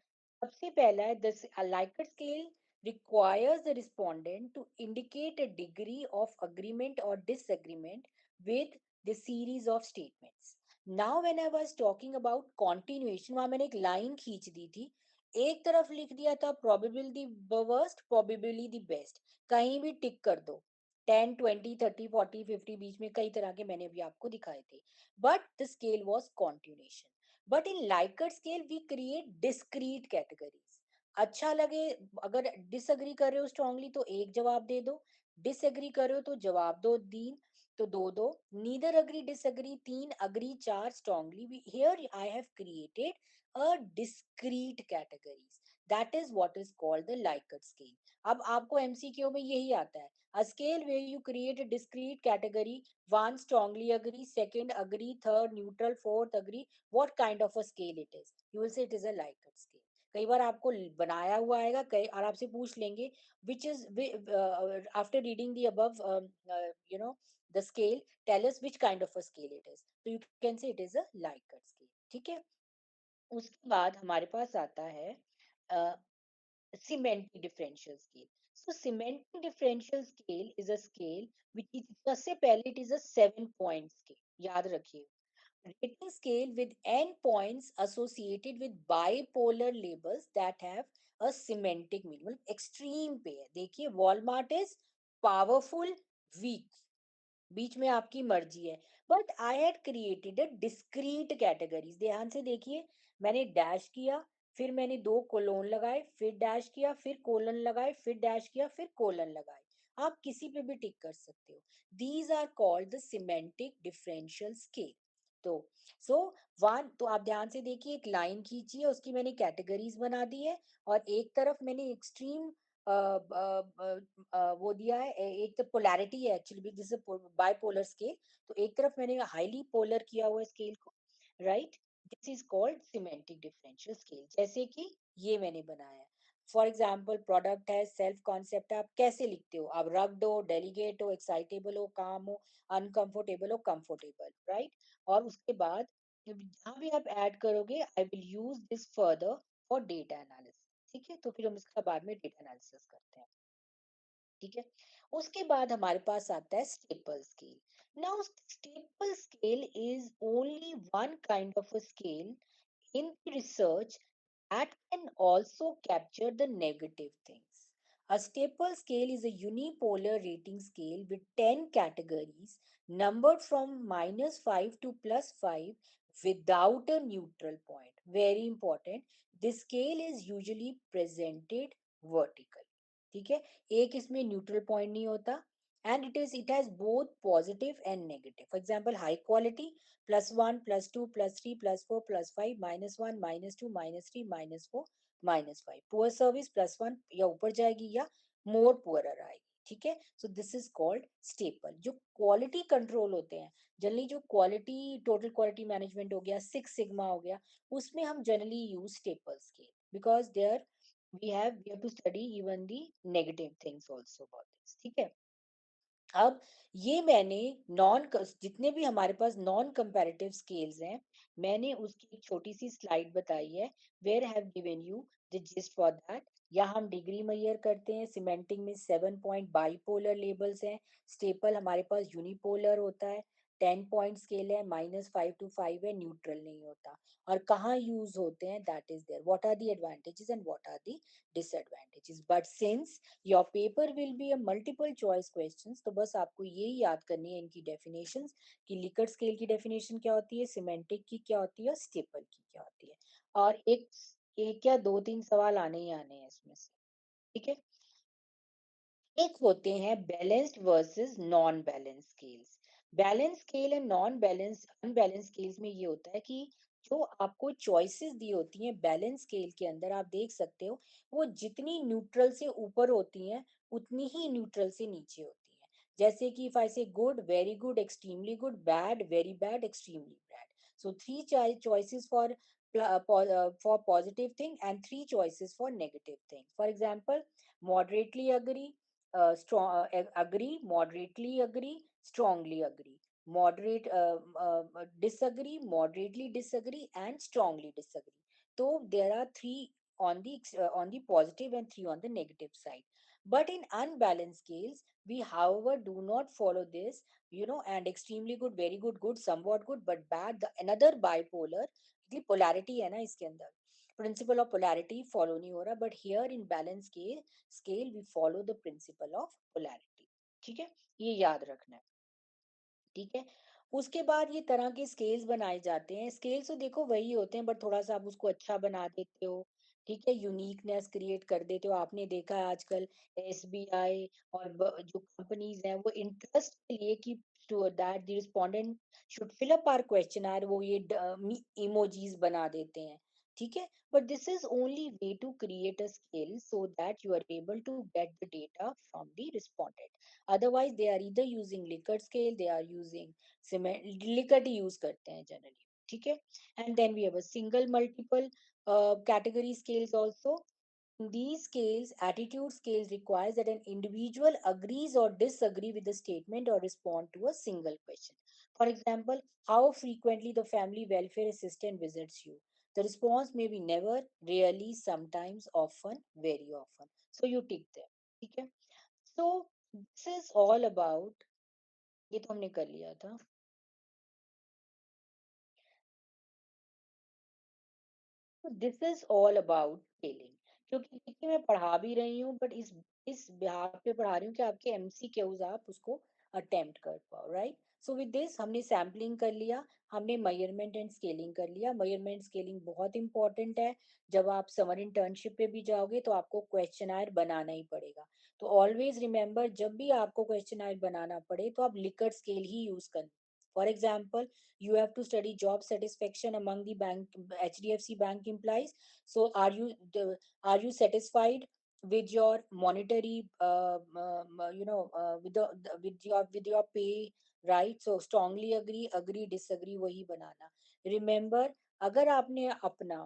सबसे पहला है, दस Likert scale requires the respondent to indicate a degree of agreement or disagreement with the series of statements. Now when I was talking about continuation, वहां मैंने एक लाइन खींच दी थी, एक तरफ लिख दिया था probably the worst, probably the best, कहीं भी टिक कर दो, 10, 20, 30, 40, 50, बीच में कई तरह के मैंने भी आपको दिखाए थे, but the scale was continuation. But in Likert scale we create discrete categories. अच्छा लगे, अगर डिसएग्री कर रहे हो स्ट्रांगली तो एक जवाब दे दो, डिसएग्री कर रहे हो तो जवाब दो तीन, तो दो दो, नीदर अग्री डिसएग्री तीन, अग्री चार, strongly, here I have created a discrete categories, that is what is called the Likert scale. अब आपको एमसीक्यू में यही आता है, a scale where you create a discrete category, one strongly agree, second agree, third neutral, fourth agree, what kind of a scale it is, you will say it is a Likert scale. कई बार आपको बनाया हुआ आएगा, कई और आपसे पूछ लेंगे which is after reading the above you know the scale, tell us which kind of a scale it is, so you can say it is a Likert scale. ठीक है. उसके बाद हमारे पास आता है semantic differential scale. So semantic differential scale is a scale which is, सबसे पहले it is a 7 point scale, याद रखिए. Rating scale with n points associated with bipolar labels that have a semantic meaning. Extreme पे है, देखिए Walmart is powerful, week, बीच में आपकी मर्जी है. But I had created a discrete categories, ध्यान से देखिए, मैंने डैश किया, फिर मैंने दो कोलोन लगाए, फिर डैश किया, फिर कोलन लगाए, फिर डैश किया, फिर कोलन लगाए, आप किसी पे भी टिक कर सकते हो. These are called the semantic differential scale. तो सो वन, तो आप ध्यान से देखिए, एक लाइन खींची है, उसकी मैंने कैटेगरीज बना दी है, और एक तरफ मैंने एक्सट्रीम वो दिया है, एक तो पोलैरिटी है एक्चुअली, जैसे बाइपोलर स्केल, तो एक तरफ मैंने हाईली पोलर किया हुआ स्केल को, right. This is called semantic differential scale, जैसे कि ये मैंने बनाया है. फॉर एग्जाम्पल प्रोडक्ट है, सेल्फ कॉन्सेप्ट है, आप कैसे लिखते हो, आप रग्ड हो, डेलीगेट हो, एक्साइटेबल हो, काम हो, अनकंफर्टेबल हो, कंफर्टेबल, राइट. और उसके बाद जहाँ भी आप ऐड करोगे, I will use this further for data analysis. ठीक है, तो फिर हम इसका बाद में डेटा एनालिसिस करते हैं. ठीक है. उसके बाद हमारे पास आता है staple scale. Now staple scale is only one kind of a scale in research that can also capture the negative things. A staple scale is a unipolar rating scale with 10 categories numbered from -5 to +5 without a neutral point. Very important. This scale is usually presented vertically. ठीक है, एक इसमें neutral point नहीं होता, and it has both positive and negative. For example high quality +1 +2 +3 +4 +5 -1 -2 -3 -4 -5. Poor service +1 या ऊपर जाएगी या मोर पुअर आएगी. ठीक है, सो दिस इज कॉल्ड स्टेपल. जो क्वालिटी कंट्रोल होते हैं जनरली, जो क्वालिटी, टोटल क्वालिटी मैनेजमेंट हो गया, सिक्स सिग्मा हो गया, उसमें हम generally use staple scale, because there we have to study even the negative things also about this. ठीक है. अब ये मैंने नॉन, जितने भी हमारे पास नॉन कंपैरेटिव स्केल्स हैं, मैंने उसकी एक छोटी सी स्लाइड बताई है, where have given you the gist for that. यहाँ हम डिग्री मेजर करते हैं, सीमेंटिंग में 7 पॉइंट बाइपोलर लेबल्स हैं, स्टेपल हमारे पास यूनिपोलर होता है, 10 पॉइंट स्केल है, -5 to 5 है, न्यूट्रल नहीं होता. और कहाँ यूज होते हैं, that is there, what are the advantages and what are the disadvantages. But since your paper will be a multiple choice questions, तो बस आपको यही याद करनी है इनकी डेफिनेशंस, कि लिकर्ट स्केल की डेफिनेशन क्या होती है, सिमेंटिक की क्या होती है, स्टेपल की क्या होती है. और एक या दो तीन सवाल आने ही आने हैं इसमें से. ठीक है. एक होते हैं balanced versus non balance scales. Balance scale and non balance unbalance scales में ये होता है कि जो आपको चॉइसेस दी होती हैं बैलेंस स्केल के अंदर, आप देख सकते हो, वो जितनी न्यूट्रल से ऊपर होती हैं उतनी ही न्यूट्रल से नीचे होती हैं. जैसे कि इफ आई से good, very good, extremely good, bad, very bad, extremely bad. So three choices for positive thing and three choices for negative thing. For example, moderately agree, strong agree, moderately agree, strongly agree, moderate disagree, moderately disagree, and strongly disagree. So there are three on the positive and 3 on the negative side. But in unbalanced scales, we however do not follow this, and extremely good, very good, good, somewhat good, but bad, the another bipolar, polarity है ना इसके अंदर, principal of polarity follow नहीं हो रहा, but here in balance scale we follow the principle of polarity. ठीक है, ये याद रखना है। ठीक है, उसके बाद ये तरह के स्केल्स बनाए जाते हैं। स्केल्स तो देखो वही होते हैं, बट थोड़ा सा आप उसको अच्छा बना देते हो। ठीक है, यूनिकनेस क्रिएट कर देते हो। आपने देखा है आजकल एसबीआई और जो कंपनीज हैं वो इंटरेस्ट के लिए कि that the respondent should fill up our questionnaire, वो ये इमोजीज बना देते हैं। ठीक है, but this is only way to create a scale so that you are able to get the data from the respondent. Otherwise they are either using Likert scale, they are using cement, Likert he use करते हैं generally। ठीक है, and then we have a single multiple category scales also। In these scales, attitude scales requires that an individual agrees or disagree with the statement or respond to a single question. For example, how frequently the family welfare assistant visits you. The response may be never, rarely, sometimes, often, very often. So you tick there. ठीक है? So this is all about, ये तो हमने कर लिया था। तो this is all about scaling. क्योंकि देखिए मैं पढ़ा भी रही हूँ, बट इस बिहार पे पढ़ा रही हूँ कि आपके एमसीक्यूज आप उसको अटेम्प्ट कर पाओ, राइट। सो विद दिस हमने सैम्पलिंग कर लिया, हमने मेजरमेंट एंड स्केलिंग कर लिया। मेजरमेंट स्केलिंग बहुत इंपॉर्टेंट है। जब आप समर इंटर्नशिप पे भी जाओगे तो आपको क्वेश्चनायर बनाना ही पड़ेगा। तो ऑलवेज रिमेंबर, जब भी आपको क्वेश्चनायर बनाना पड़े तो आप लिकर्ट स्केल ही यूज करना। For example, you have to study job satisfaction among the bank HDFC Bank employees. So are you satisfied with your monetary with your pay, right? So strongly agree disagree वही बनाना। Remember, अगर आपने अपना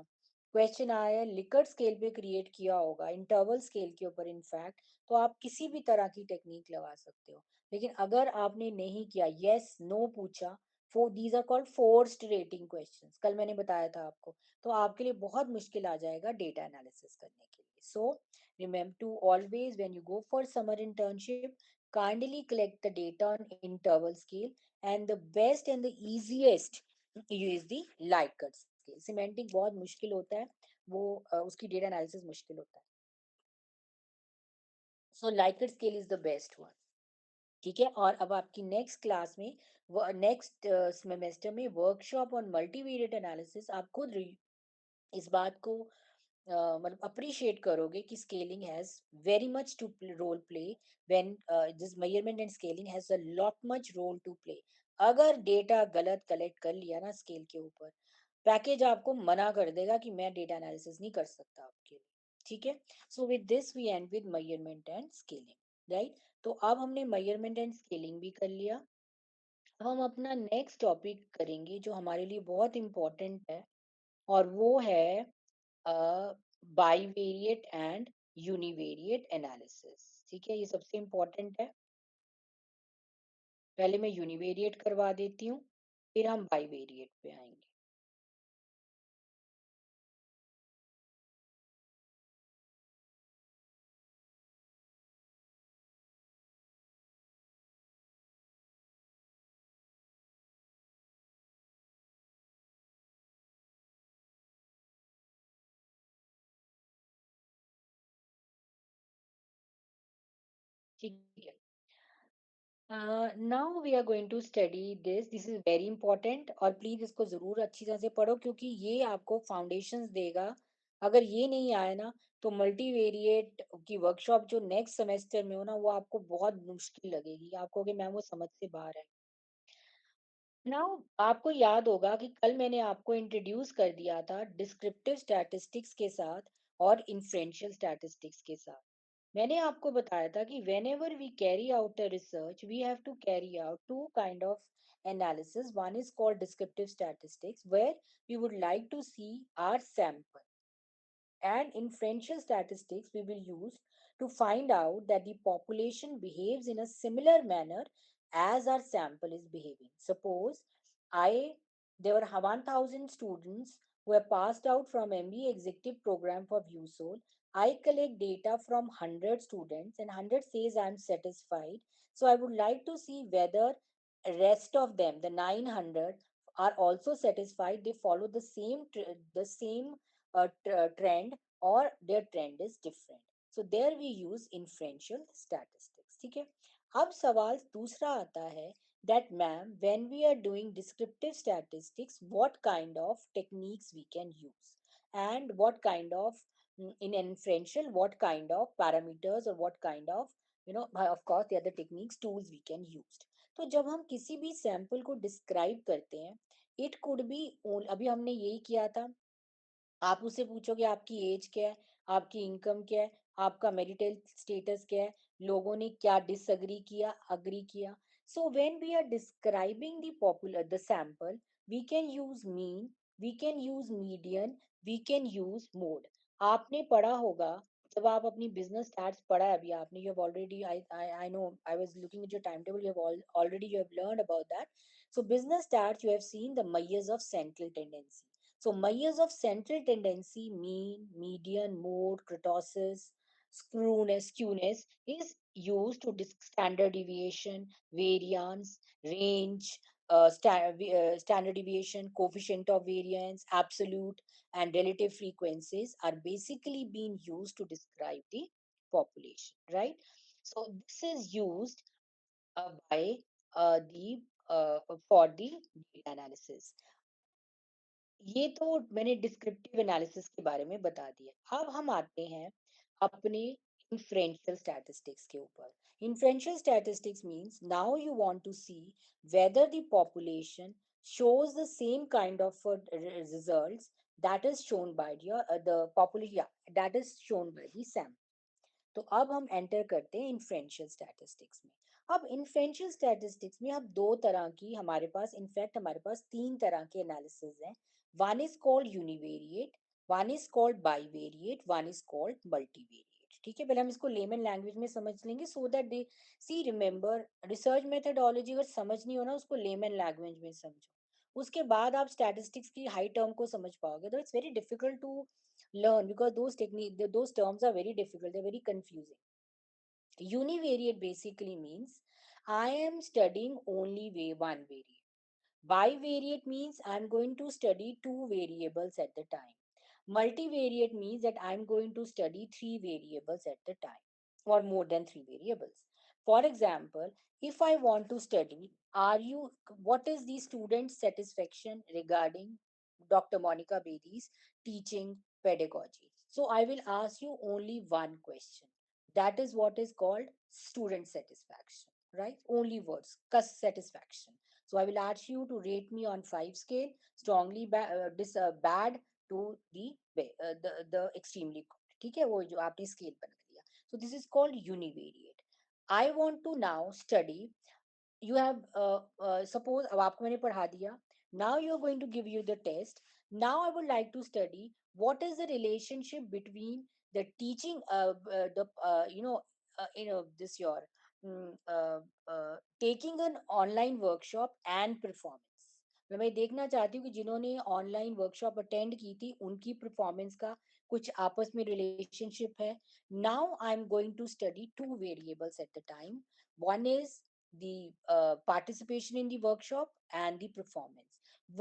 question आया Likert scale पे create किया होगा, interval scale के ऊपर इनफैक्ट, तो आप किसी भी तरह की टेक्निक लगा सकते हो। लेकिन अगर आपने नहीं किया, यस नो पूछा, these are called forced rating questions, कल मैंने बताया था आपको, तो आपके लिए बहुत मुश्किल आ जाएगा डेटा एनालिसिस करने के लिए। So remember to always when you go for summer internship, kindly collect the data on interval scale, and the best and the easiest use the Likert scale. Semantic बहुत मुश्किल होता है, वो उसकी डेटा एनालिसिस मुश्किल होता है। So Likert scale is the best one. ठीक है, और अब आपकी नेक्स्ट क्लास में, नेक्स्ट सेमेस्टर में वर्कशॉप ऑन मल्टीवेरिएट एनालिसिस, आप खुद इस बात को मतलब अप्रिशिएट करोगे कि scaling has very much to role play when this measurement and scaling has a lot much role to play. अगर डेटा गलत कलेक्ट कर लिया ना स्केल के ऊपर, पैकेज आपको मना कर देगा कि मैं डेटा एनालिसिस नहीं कर सकता आपके लिए। ठीक है, so with this we end with measurement and scaling, right. तो अब हमने मेजरमेंट एंड स्केलिंग भी कर लिया। अब हम अपना नेक्स्ट टॉपिक करेंगे जो हमारे लिए बहुत इम्पोर्टेंट है, और वो है बाईवेरिएट एंड यूनिवेरिएट एनालिसिस। ठीक है, ये सबसे इम्पोर्टेंट है। पहले मैं यूनिवेरिएट करवा देती हूँ, फिर हम बाईवेरिएट पे आएंगे। ठीक है, now we are going to study this is very important, और प्लीज इसको जरूर अच्छी तरह से पढ़ो, क्योंकि ये आपको फाउंडेशंस देगा। अगर ये नहीं आए ना, तो मल्टीवेरिएट की वर्कशॉप जो नेक्स्ट सेमेस्टर में हो ना, वो आपको बहुत मुश्किल लगेगी, आपको कि मैम वो समझ से बाहर है। नाउ आपको याद होगा कि कल मैंने आपको इंट्रोड्यूस कर दिया था डिस्क्रिप्टिव स्टैटिस्टिक्स के साथ और इन्फ्रेंशियल स्टैटिस्टिक्स के साथ। मैंने आपको बताया था कि whenever we carry out a research, we have to carry out two kind of analysis. One is called descriptive statistics, where we would like to see our sample, and inferential statistics we will use to find out that the population behaves in a similar manner as our sample is behaving. Suppose I there were 1000 students were passed out from MBA executive program for ViewSoul. I collect data from 100 students and 100 says I'm satisfied. So I would like to see whether rest of them, the 900, are also satisfied. They follow the same trend, or their trend is different. So there we use inferential statistics. ठीक है. अब सवाल दूसरा आता है that, ma'am, when we are doing descriptive statistics, what kind of techniques we can use, and what kind of, in inferential, what kind of parameters, or what kind of, of course the other techniques, tools we can use. तो जब हम किसी भी sample को describe करते हैं, it could be, अभी हमने यही किया था, आप उससे पूछोगे आपकी एज क्या है, आपकी इनकम क्या है, आपका मैरिटल स्टेटस क्या है, लोगों ने क्या डिसएग्री किया, अग्री किया. So when we are describing the popular the sample, we can use mean, we can use median, we can use mode. आपने पढ़ा होगा, जब आप अपनी बिजनेस स्टार्ट पढ़ा है अभी आपने, you have already, I know, I was looking at your time table, you have already you have learned about that. So business start, you have seen the measures of central tendency. So measures of central tendency, mean, median, mode, kurtosis, skewness is used to standard deviation, variance, range, standard deviation, coefficient of variance, absolute and relative frequencies are basically being used to describe the population, right? So this is used by the for the data analysis. ये तो मैंने descriptive analysis के बारे में बता दिया. अब हम आते हैं अपने इन्फ्रेंशियल स्टैटिस्टिक्स के ऊपर. Inferential statistics means now you want to see whether the population shows the same kind of results that is shown by the population, yeah, that is shown by the sample. तो अब हम enter करते हैं inferential statistics में. अब inferential statistics में अब दो तरह की हमारे पास, इनफैक्ट हमारे पास तीन तरह के एनालिसिस हैं. One is called univariate, one is called bivariate, one is called multivariate. ठीक है, पहले हम इसको लेमन लैंग्वेज में समझ लेंगे, so that they see, remember, research methodology अगर समझ नहीं हो ना, उसको लेमन लैंग्वेज में समझो. उसके बाद आप स्टैटिस्टिक्स की हाई टर्म को समझ पाओगे. तो it's very difficult to learn because those technique those terms are very difficult, they're very confusing. Univariate basically means I am studying only way one variable. Bivariate means I'm going to study two variables at the time. Multivariate means that I'm going to study three variables at the time, or more than three variables. For example, if I want to study, what is the student satisfaction regarding Dr. Monica Bedi's teaching pedagogy? So I will ask you only one question. That is what is called student satisfaction, right? Only words, satisfaction. So I will ask you to rate me on 5 scale, strongly bad to the extremely good. ठीक है, वो जो आपने scale बना लिया. So this is called univariate. I want to now study. You have suppose अब आपको मैंने पढ़ा दिया. Now you are going to give you the test. Now I would like to study what is the relationship between the teaching, the this your taking an online workshop and performance. मैं देखना चाहती हूँ कि जिन्होंने online workshop attend की थी उनकी performance का कुछ आपस में रिलेशनशिप है. Now I am going to study two variables at the time. One is the participation in the workshop and the performance.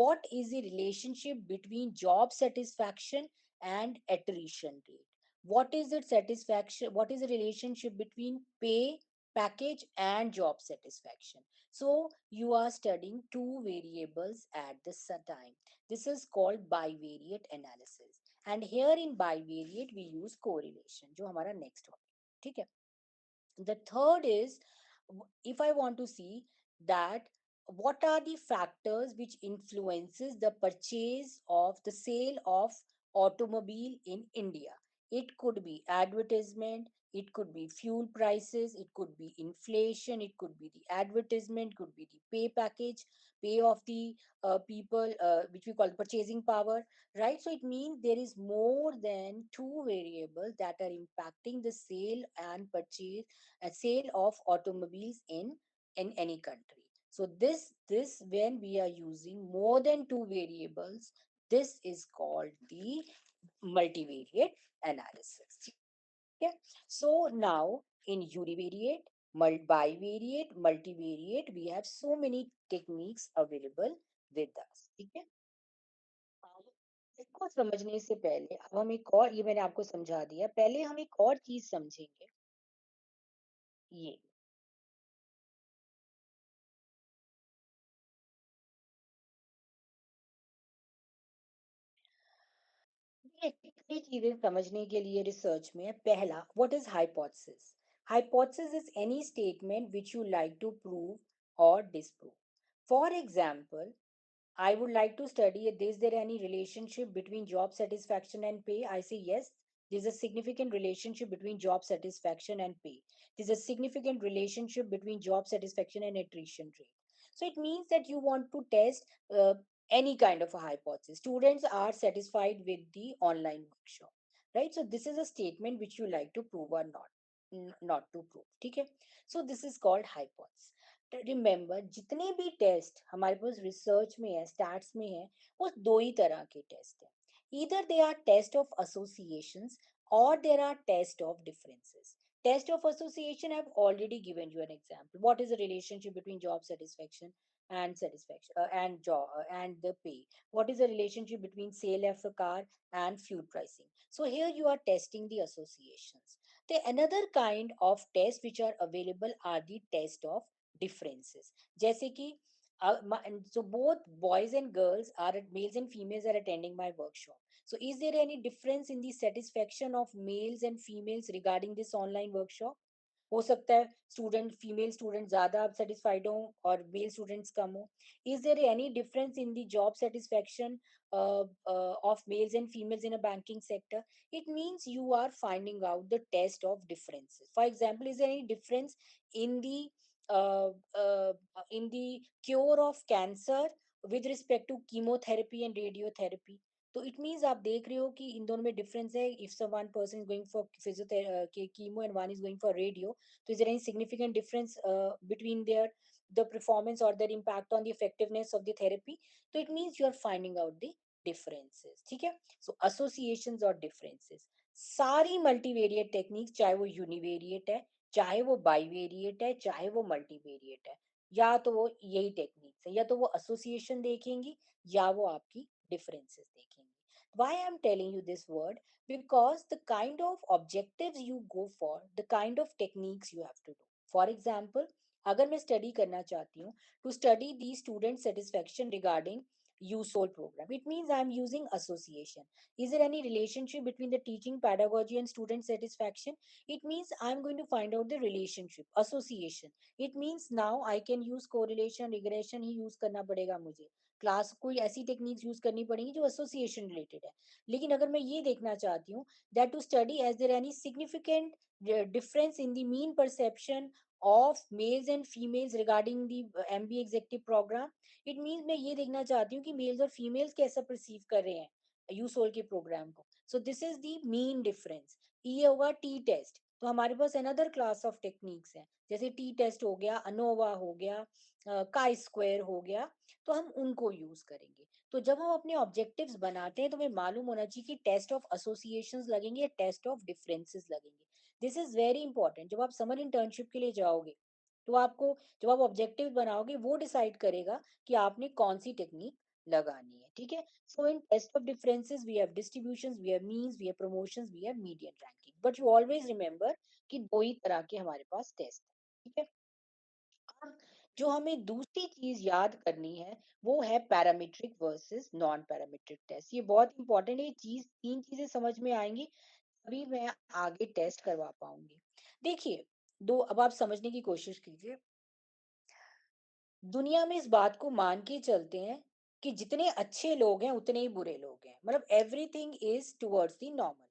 What is the relationship between job satisfaction and attrition rate? What is the satisfaction? What is the relationship between pay package and job satisfaction? So you are studying two variables at the time. This is called bivariate analysis. And here in bivariate we use correlation, जो हमारा next topic. ठीक है. The third is, if I want to see that what are the factors which influences the purchase of the sale of automobile in India. It could be advertisement, it could be fuel prices, it could be inflation, it could be the advertisement, could be the pay package, pay of the people, which we call purchasing power, right? So it means there is more than two variables that are impacting the sale and purchase, a sale of automobiles in any country. So this when we are using more than two variables, This is called the multivariate analysis. Okay. So now in univariate, bivariate, multivariate, we have so many techniques available with us. ठीक है. अब इसको समझने से पहले अब हम एक और, ये मैंने आपको समझा दिया, पहले हम एक और चीज समझेंगे. ये ये कितनी चीजें समझने के लिए रिसर्च में है. पहला, what is hypothesis. Hypothesis is any statement which you like to prove or disprove. For example, I would like to study, is there any relationship between job satisfaction and pay? I say yes. There's a significant relationship between job satisfaction and pay. There's a significant relationship between job satisfaction and attrition rate. So it means that you want to test any kind of a hypothesis. Students are satisfied with the online workshop, right? So this is a statement which you like to prove or not, not to prove. Okay. So this is called hypothesis. Remember, जितने भी test हमारे पास research में है, stats में है, वो दो ही तरह के टेस्ट हैं. Either they are test of associations or there are test of differences. Test of association, I've already given you an example. What is the relationship between job satisfaction and job and the pay? What is the relationship between sale of a car and fuel pricing? So here you are testing the associations. The another kind of test which are available are the test of differences. जैसे कि so both boys and girls are, males and females are attending my workshop. So is there any difference in the satisfaction of males and females regarding this online workshop? हो सकता है student, female student ज्यादा satisfied हो और male students कम हो. Is there any difference in the job satisfaction of males and females in a banking sector? It means you are finding out the test of differences. For example, is there any difference in the uh, uh, in the cure of cancer with respect to chemotherapy and radiotherapy? तो it means आप देख रहे हो कि इन दोनों में difference है. If some one person is going for physiotherapy chemo and one is going for radio, so is there any significant difference between their the performance or their impact on the effectiveness of the therapy? So it means you are finding out the differences. ठीक है. So associations or differences, सारी multivariate techniques, चाहे वो univariate है, चाहे वो bivariate है, चाहे वो मल्टीवेरिएट है, या तो वो यही टेक्निक्स है, या तो वो एसोसिएशन देखेंगी या वो आपकी differences देखेंगी. Why I'm telling you this word? Because the kind of objectives you go for, the kind of techniques you have to do. For example, अगर मैं स्टडी करना चाहती हूँ to study the student satisfaction regarding USOL program, it means I am using association. Is there any relationship between the teaching pedagogy and student satisfaction? It means I am going to find out the relationship. Association, it means now I can use correlation, regression he use करना पड़ेगा मुझे. Class कोई ऐसी techniques use करनी पड़ेगी जो association related है. लेकिन अगर मैं ये देखना चाहती हूँ that to study as there any significant difference in the mean perception of males and females regarding the MBA executive program, it means मैं ये देखना चाहती हूँ कि मेल्स और फीमेल्स कैसा परसीव कर रहे हैं यूसोल के प्रोग्राम को. सो this is the mean difference. ये होगा टी टेस्ट. तो हमारे पास अनदर क्लास ऑफ टेक्निक्स है, जैसे टी टेस्ट हो गया, अनोवा हो गया, काई स्क्वायर हो गया, तो हम उनको यूज करेंगे. तो जब हम अपने ऑब्जेक्टिव्स बनाते हैं तो हमें मालूम होना चाहिए कि टेस्ट ऑफ एसोसिएशंस लगेंगे या टेस्ट ऑफ डिफरेंसेस लगेंगे. This is very important. जब आप समर इंटर्नशिप के लिए जाओगे तो आपको, जब आप ऑब्जेक्टिव बनाओगे, वो डिसाइड करेगा कि आपने कौन सी टेक्निक लगानी है. ठीक है. So in test of differences we have distributions, we have means, we have promotions, we have median ranking. But you always remember कि दो ही तरह के हमारे पास टेस्ट है. ठीक है. अब जो हमें दूसरी चीज याद करनी है वो है parametric versus non parametric test. ये बहुत इंपॉर्टेंट है. ये चीज, तीन चीजें समझ में आएंगी तभी मैं आगे टेस्ट करवा पाऊंगी. देखिए, दो, अब आप समझने की कोशिश कीजिए. दुनिया में इस बात को मान के चलते हैं कि जितने अच्छे लोग हैं उतने ही बुरे लोग हैं. मतलब everything is towards the normal.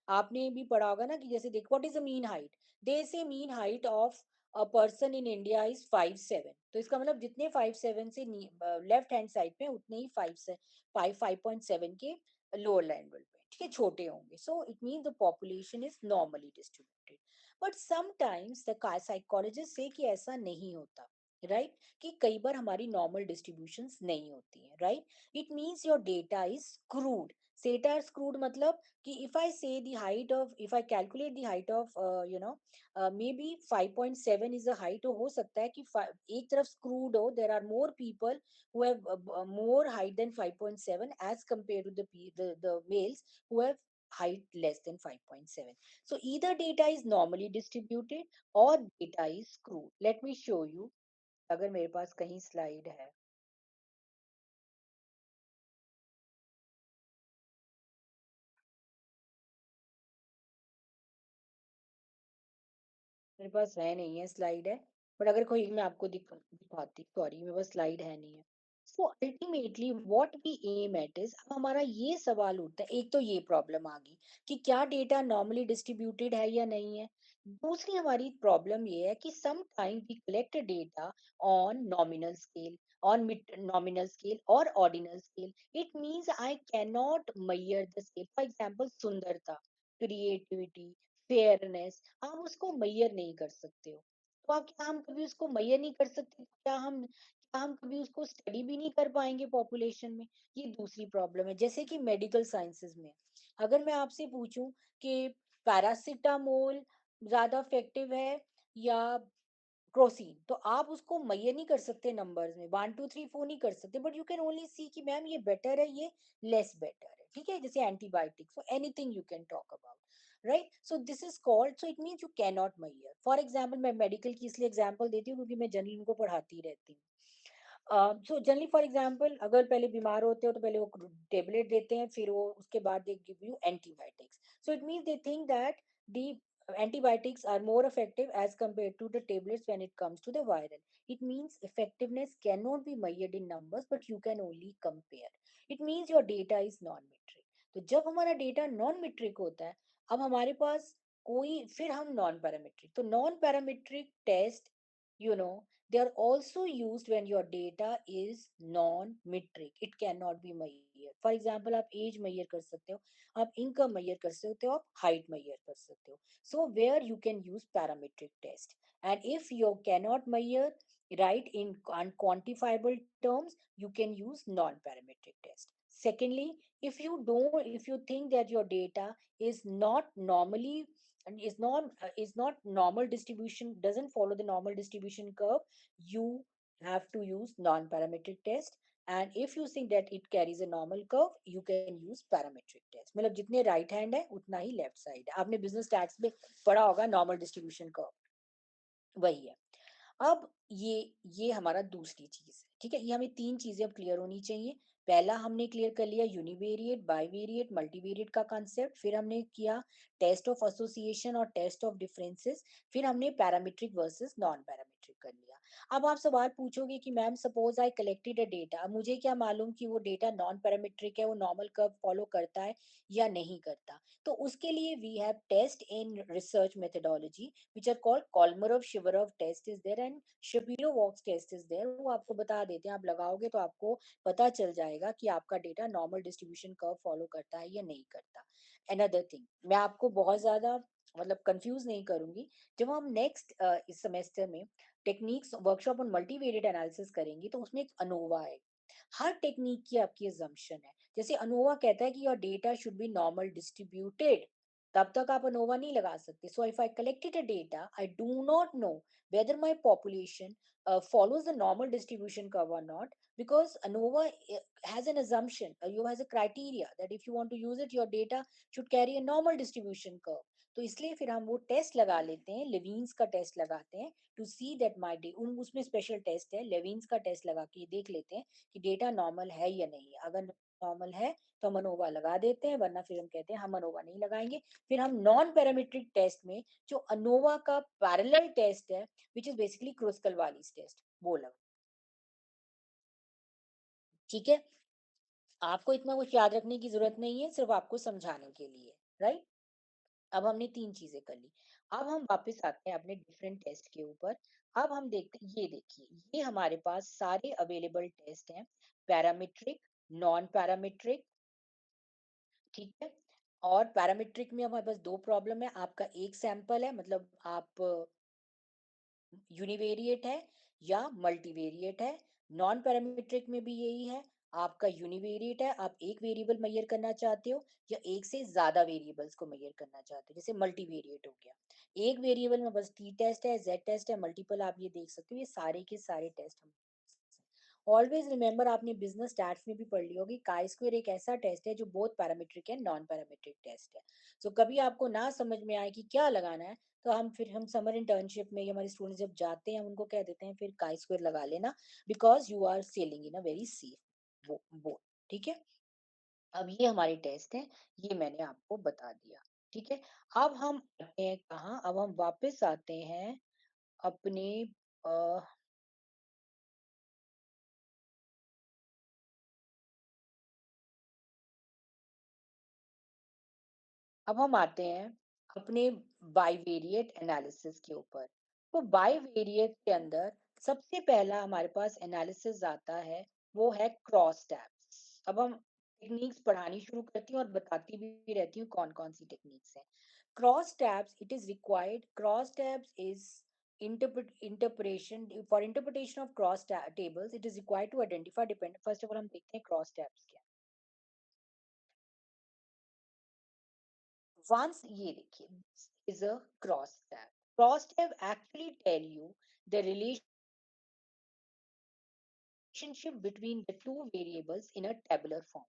आपने भी पढ़ा होगा ना कि जैसे देख, what is the mean height. They say mean height of a person in India is 5'7". तो इसका मतलब जितने 5'7" से लेफ्ट हैंड साइड पे उतने ही 5'7" के लोअर लेवल पे, ठीक है, छोटे होंगे. So it mean the population is normally distributed. But sometimes the psychologist से कि ऐसा नहीं होता. राइट, कि कई बार हमारी नॉर्मल डिस्ट्रीब्यूशंस नहीं होती हैं, right. It means your data is skewed. सेटा स्क्रूड मतलब कि if I say the height of, if I calculate the height of you know may be 5.7 is a height, हो सकता है कि एक तरफ स्क्रूड हो, there are more people who have more height than 5.7 as compared to the males who have height less than 5.7. So either data is normally distributed or data is screwed. Let me show you, अगर मेरे पास कहीं slide है। मेरे पास है नहीं है, slide है, but अगर कोई मैं आपको दिखाती, सॉरी मेरे पास स्लाइड है नहीं है। So ultimately what we aim at is, अब हमारा ये सवाल उठता है, एक तो ये प्रॉब्लम आ गई कि क्या डेटा नॉर्मली डिस्ट्रीब्यूटेड है या नहीं है। दूसरी हमारी प्रॉब्लम ये है कि some time we collect data on nominal scale, on nominal scale or ordinal scale. It means I cannot measure the scale. For example, सुंदरता, creativity, फेयरनेस, आप उसको मेजर नहीं कर सकते हो। तो आप, क्या हम कभी उसको मेजर नहीं कर सकते, क्या हम कभी उसको स्टडी भी नहीं कर पाएंगे पॉपुलेशन में। ये दूसरी प्रॉब्लम है। जैसे कि मेडिकल साइंसेज में अगर मैं आपसे पूछूं कि पैरासिटामोल ज्यादा इफेक्टिव है या क्रोसिन, तो आप उसको मेजर नहीं कर सकते नंबर्स में, 1 2 3 4 नहीं कर सकते, बट यू कैन ओनली सी कि मैम ये बेटर है, ये लेस बेटर है, ठीक है। जैसे antibiotics, so anything you can talk about, right. So this is called, so it means you can not measure. For example, मैं मेडिकल की इसलिए एग्जाम्पल देती हूँ क्योंकि मैं जनरली उनको पढ़ाती रहती हूँ। सो जनरली फॉर एग्जांपल, अगर पहले बीमार होते हो तो पहले वो टेबलेट देते हैं, फिर वो उसके बाद they give you antibiotics. So it means they think that the antibiotics are more effective as compared to the tablets when it comes to the viral. It means effectiveness cannot be measured in numbers, but you can only compare. It means your data is non-metric. तो जब हमारा data non metric होता है, अब हमारे पास कोई, फिर हम नॉन पैरामीट्रिक, तो non parametric test, you know, they are also used when your data is non-metric. It cannot be measured. For example, आप age measure कर सकते हो, आप income measure कर सकते हो, आप height measure कर सकते हो. So where you can use parametric test. And if you cannot measure right in unquantifiable terms, you can use non-parametric test. Secondly, if you think that your data is not normally and is not normal distribution, doesn't follow the normal distribution curve, you have to use non-parametric test. And if you think that it carries a normal curve, you can use parametric test. मतलब जितने right hand है उतना ही left side है। आपने business tax में पढ़ा होगा normal distribution curve, वही है। अब ये हमारा दूसरी चीज है, ठीक है। ये हमें तीन चीजें अब क्लियर होनी चाहिए। पहला हमने क्लियर कर लिया यूनिवेरिएट, बाईवेरिएट, मल्टीवेरिएट का कंसेप्ट। फिर हमने किया टेस्ट ऑफ एसोसिएशन और टेस्ट ऑफ डिफरेंसेस। फिर हमने पैरामीट्रिक वर्सेस नॉन पैरामीट्रिक कर लिया। अब आप सवाल पूछोगे कि ma'am suppose I collected a data, अब मुझे क्या मालूम कि वो डेटा नॉन पैरामीट्रिक है, वो नॉर्मल कर्व फॉलो करता है या नहीं करता। तो उसके लिए we have test in research methodology which are called Kolmorov-Shivarov test is there and Shapiro-Wilks test is there। वो आपको बता देते हैं, आप लगाओगे तो आपको पता चल जाएगा कि आपका data normal distribution curve follow करता है या नहीं करता। अनदर थिंग, मैं आपको बहुत ज्यादा मतलब कंफ्यूज नहीं करूंगी। जब हम नेक्स्ट इस सेमेस्टर में techniques workshop on multivariate analysis करेंगे तो उसमें एक अनोवा है। हर टेक्निक की आपकी assumption है। जैसे अनोवा कहता है कि your data should be normal distributed, तब तक आप अनोवा नहीं लगा सकते। So if I collected a data, I do not know whether my population follows the normal distribution curve or not, because ANOVA has an assumption, you has a criteria that if you want to use it, your data should carry a normal distribution curve। तो इसलिए फिर हम वो test लगा लेते हैं, लेविन्स का test लगाते हैं to see that my day, उन उसमें स्पेशल टेस्ट है, लेविन्स का टेस्ट लगा के देख लेते हैं कि डेटा नॉर्मल है या नहीं है। अगर नॉर्मल है तो हम अनोवा लगा देते हैं, वरना फिर हम कहते हैं हम अनोवा नहीं लगाएंगे। फिर हम नॉन पैरामीट्रिक टेस्ट में जो अनोवा का पैरेलल टेस्ट है, which is basically Kruskal Wallis test, वो लगा। ठीक है, आपको इतना कुछ याद रखने की जरूरत नहीं है, सिर्फ आपको समझाने के लिए, राइट। अब हमने तीन चीजें कर ली। अब हम वापस आते हैं अपने डिफरेंट टेस्ट के ऊपर। अब हम देखते हैं, ये देखिए ये हमारे पास सारे अवेलेबल टेस्ट हैं, पैरामीट्रिक, नॉन पैरामीट्रिक, ठीक है। और पैरामीट्रिक में हमारे पास दो प्रॉब्लम है, आपका एक सैंपल है, मतलब आप यूनिवेरिएट है, या मल्टीवेरिएट है। नॉन पैरामीट्रिक में भी यही है। आपका यूनिवेरिएट है, आप एक वेरिएबल मेजर करना चाहते हो या एक से ज्यादा वेरिएबल्स को मेजर करना चाहते हो, जैसे मल्टीवेरिएट हो गया। एक वेरिएबल में बस टी टेस्ट है, जेड टेस्ट है, मल्टीपल आप ये देख सकते हो, ये सारे के सारे टेस्ट हम। ऑलवेज रिमेंबर, आपने बिजनेस स्टैट्स में भी पढ़ ली होगी, काई स्क्वायर एक ऐसा टेस्ट है जो बोथ पैरामीट्रिक है, नॉन पैरामीट्रिक टेस्ट है। सो कभी आपको ना समझ में आए कि क्या लगाना है, तो हम समर इंटर्नशिप में या हमारे स्टूडेंट्स जब जाते हैं हम उनको कह देते हैं फिर काई स्क्वायर लगा लेना, because you are sailing in a very safe boat. ठीक है। अब ये हमारे टेस्ट हैं, ये मैंने आपको बता दिया। ठीक है। अब हम आते हैं कहाँ, अब हम वापस आते हैं अपने अ, अब हम आते हैं अपने बाइवेरिएट एनालिसिस के ऊपर। तो बाइवेरिएट के अंदर सबसे पहला हमारे पास एनालिसिस आता है, वो है क्रॉस टैब्स। अब हम टेक्निक्स पढ़ानी शुरू करती हूँ और बताती भी रहती हूँ कौन कौन सी टेक्निक्स हैं। Cross tabs, it is required, cross tabs is interpretation, for interpretation of tables it is required to identify depend, first of all हम देखते हैं क्रॉस टैब्स क्या। once ये देखिए, this is a cross tab. Cross tab actually tell you the relationship between the two variables in a tabular form.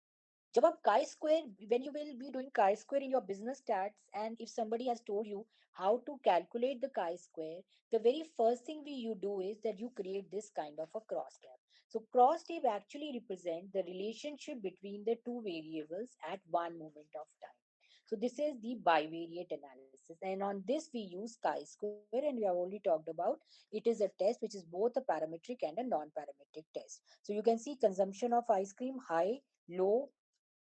जब आप chi square, when you will be doing chi square in your business stats, and if somebody has told you how to calculate the chi square, the very first thing you do is that you create this kind of a cross tab. So cross tab actually represent the relationship between the two variables at one moment of time. So this is the bivariate analysis, and on this we use chi-square, and we have already talked about. It is a test which is both a parametric and a non-parametric test. So you can see consumption of ice cream high, low,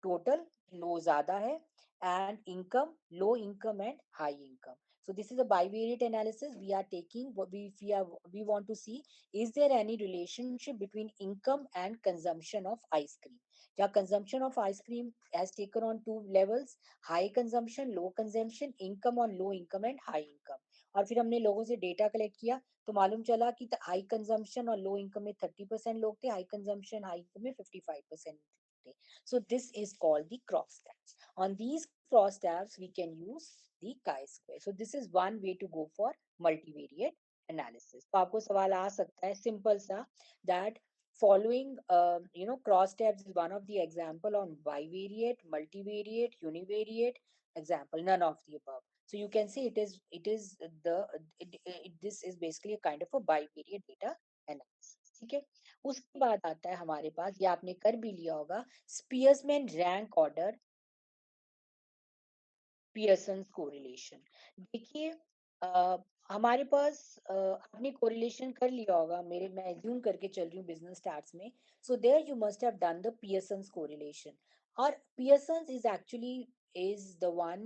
total, low ज़्यादा है, and income, low income and high income. So this is a bivariate analysis. We are taking what we want to see, is there any relationship between income and consumption of ice cream. Yeah, consumption of ice cream has taken on two levels, high consumption, low consumption, income on low income and high income. और फिर हमने लोगों से data collect किया, तो मालूम चला कि हाई कंजम्पशन और लो इनकम में 30% लोग थे, हाई कंजम्पशन हाई इनकम में 55% थे. So this is called the crosstabs. On these crosstabs, we can use the chi-square. So this is one way to go for multivariate analysis. तो आपको सवाल आ सकता है simple सा, that following crosstabs is one of the example on bivariate, multivariate, univariate example, none of the above. So you can see it is this is basically a kind of a bivariate data analysis. ठीक है। उसके बाद आता है हमारे पास, ये आपने कर भी लिया होगा, स्पियर्समैन रैंक ऑर्डर, पियर्सन्स कोरिलेशन। देखिए, अ, हमारे पास आपने कोरिलेशन कर लिया होगा, मेरे मैं एज्यूम करके चल रही हूँ बिजनेस स्टार्ट्स में। So there you must have done the Pearson's correlation. और Pearson's is actually is the one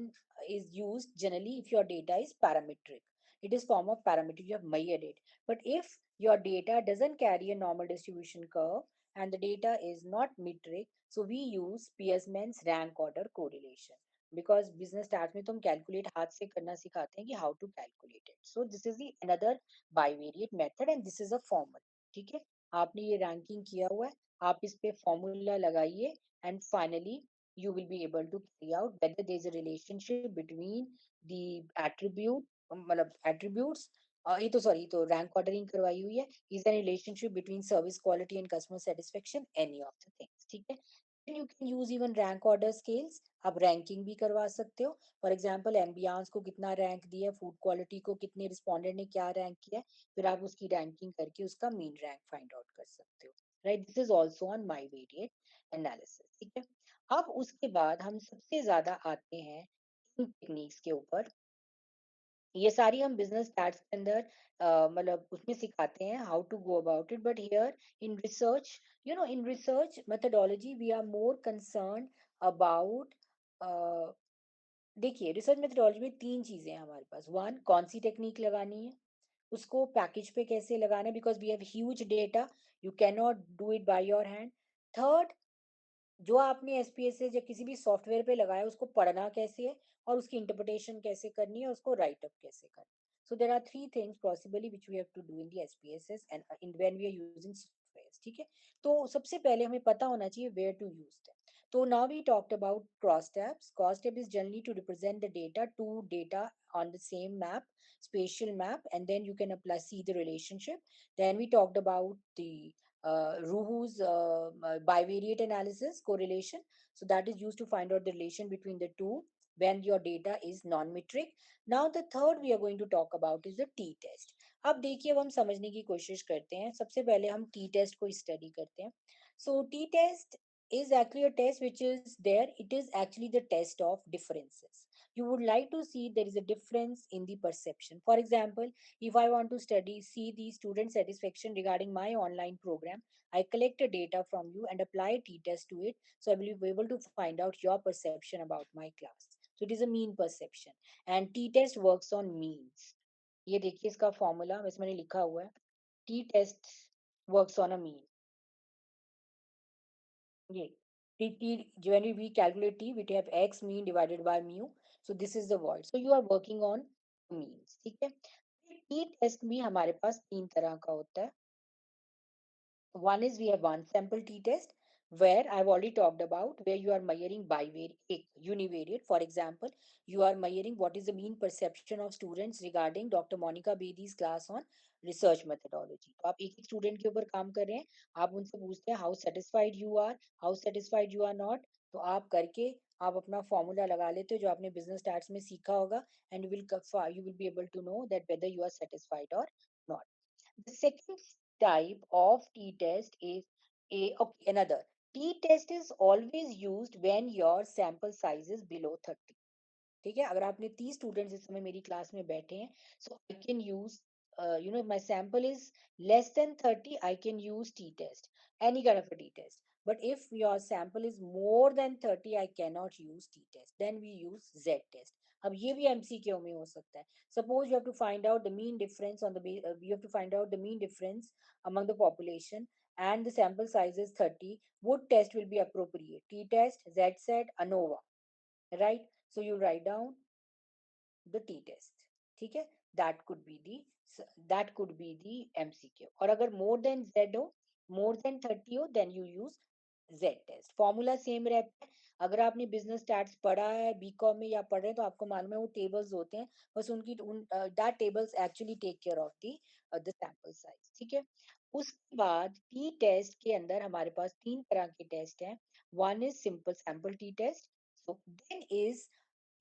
is used generally if your data is parametric. It is form of parametric, you have measured it. But if your data doesn't carry a normal distribution curve and the data is not metric, so we use Pearson's rank order correlation. Because business start में तो हम calculate हाथ से करना सिखाते हैं कि how to calculate it. So this is the another bivariate method and this is a formula. ठीक है। आपने ये रैंकिंग किया हुआ है, आप इस पे फॉर्मूला लगाइए, and finally you will be able to carry out whether there is a relationship between the attribute मतलब attributes, ये तो सॉरी, तो रैंक ऑर्डरिंग करवाई हुई है, is an relationship between service quality and customer satisfaction, any of the things. ठीक है। You can use even rank order scales, आप रैंकिंग भी करवा सकते हो। फॉर एग्जाम्पल एम्बियांस को कितना रैंक दिया, फूड क्वालिटी को कितने रिस्पोंडेंट ने क्या रैंक किया, फिर आप उसकी रैंकिंग करके उसका मीन रैंक फाइंड आउट कर सकते हो। Right, this is also on my variate analysis. ठीक है। अब उसके बाद हम सबसे ज्यादा आते हैं इन टेक्निक्स के ऊपर। ये सारी हम बिजनेस स्टैट्स के अंदर मतलब उसमें सिखाते हैं how to go about it, but here in research, in research methodology we are more concern about, देखिए रिसर्च मेथोडोलॉजी में तीन चीजें हैं हमारे पास। वन, कौन सी टेक्निक लगानी है, उसको पैकेज पे कैसे लगाना है, because we have huge data, you can not do it by your hand. Third, जो आपने एसपीएस से या किसी भी सॉफ्टवेयर पे लगाया उसको पढ़ना कैसे है और उसकी इंटरप्रिटेशन कैसे करनी है और उसको राइट अप कैसे करना है। So there are three things possibly which we have to do in the SPSS and in when we are using software. ठीक है, तो सबसे पहले हमें पता होना चाहिए where to use them. So now we talked about crosstabs. Crosstab is generally to represent the data, two data on the same map, spatial map, and then you can apply see the relationship. Then we talked about the Ruhu's bivariate analysis correlation. So that is used to find out the relation between the two when your data is non-metric. Now the third we are going to talk about is the t test. अब देखिए, अब हम समझने की कोशिश करते हैं. सबसे पहले हम टी टेस्ट को स्टडी करते हैं. So t test is actually a test which is there. It is actually the test of differences. You would like to see there is a difference in the perception. For example, if I want to see the student satisfaction regarding my online program, I collect the data from you and apply a t-test to it. So I will be able to find out your perception about my class. So it is a mean perception. And t-test works on means. ये देखिए इसका formula वैसे मैंने लिखा हुआ है. t-test works on a mean. Yeah. When we calculate t, we have x mean divided by mu. So this is the word. So you are working on means. ठीक है. t test भी हमारे पास तीन तरह का होता है. One is we have one sample t-test where I've already talked about where you are measuring bivariate, univariate. For example, you are measuring what is the mean perception of students regarding Dr. Monica Bedi's class on research methodology. तो आप एक एक student के ऊपर काम कर रहे हैं. आप उनसे पूछते हैं how satisfied you are not. तो आप करके आप अपना फॉर्मूला लगा लेते हो जो आपने बिजनेस स्टार्ट में सीखा होगा. And you will be able to know that whether you are satisfied और not. The second type of t-test is another. T-test is always used when your sample size is below 30. ठीक है, अगर आपने 30 students इस समय मेरी class में बैठे हैं, so I can use my sample is less than 30, I can use T test, any kind of a T test. But if your sample is more than 30, I can not use T test, then we use Z test. अब ये भी MCQ में हो सकता है. Suppose you have to find out the mean difference you have to find out the mean difference among the population and the sample size is 30. What test will be appropriate? T test, Z set, ANOVA, right? So you write down the t test. ठीक है, that could be the MCQ. और अगर more than z हो, more than 30 हो, then you use z test. Formula same रहता है. अगर आपने बिजनेस स्टैट्स पढ़ा है बीकॉम में या पढ़ रहे हैं तो आपको मालूम है वो टेबल्स होते हैं. बस उनकी that tables actually take care of the sample size. ठीक है. उसके बाद टी टेस्ट के अंदर हमारे पास तीन तरह के टेस्ट हैं. One is simple sample t test. So then is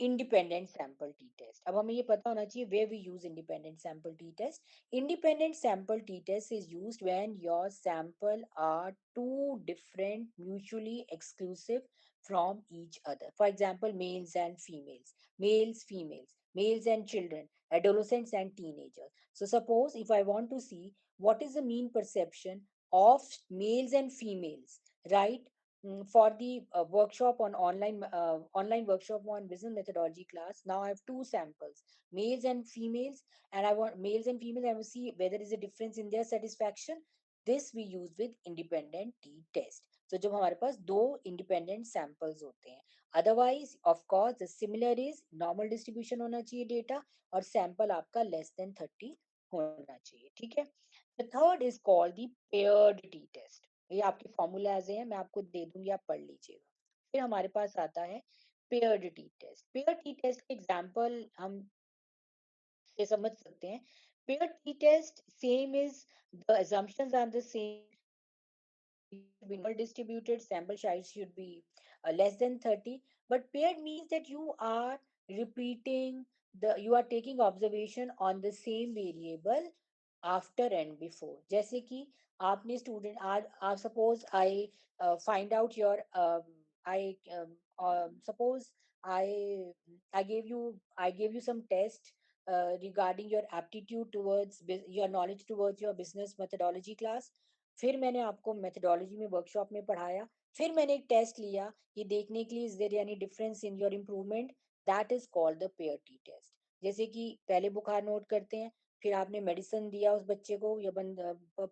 independent sample t-test. अब हमें ये पता होना चाहिए where we use independent sample t-test. Independent sample t-test is used when your sample are two different mutually exclusive from each other. For example, males and females, males and children, adolescents and teenagers. So suppose if I want to see what is the mean perception of males and females, right? For the workshop on online workshop on business methodology class, now I have two samples, males and females, and I want males and females, I will see whether there is a difference in their satisfaction. This we use with independent t test. So जब हमारे पास दो independent samples होते हैं, otherwise of course the similar is normal distribution होना चाहिए data और sample आपका less than 30 होना चाहिए. ठीक है. The third is called the paired t test. ये आपके फॉर्मूलाज हैं, मैं आपको दे दूंगी, आप पढ़ लीजिएगा. फिर हमारे पास आता है paired t test. Paired t test के एग्जांपल हम से समझ सकते हैं. Paired t test same is the assumptions are the same. Be normal distributed, sample size should be less than 30. But paired means that repeating you are taking observation on the same variable after and before. जैसे कि आपने student आज suppose I find out your I suppose I I gave you some test regarding your aptitude towards your knowledge towards your business methodology class. फिर मैंने आपको methodology में workshop में पढ़ाया. फिर मैंने एक टेस्ट लिया ये देखने के लिए is there any difference in your improvement. That is called the pair t test. जैसे कि पहले बुखार नोट करते हैं, फिर आपने मेडिसिन दिया उस बच्चे को या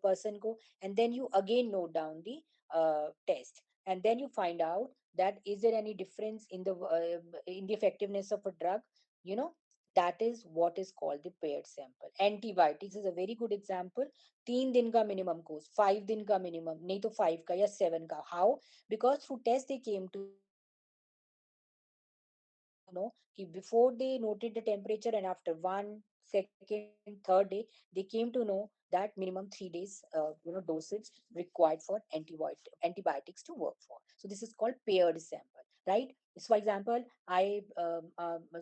पर्सन को, and then you again note down the test, and then you find out that is there any difference in the effectiveness of a drug, you know. That is what is called the paired sample. Antibiotics is a very good example. 3 दिन का minimum course, 5 दिन का minimum, नहीं तो 5 का या 7 का. How? Because through test they came to know कि before they noted the temperature and after 1, 2nd, 3rd day they came to know that minimum 3 days dosage required for antibiotics to work for. So this is called paired sample, right? So for example,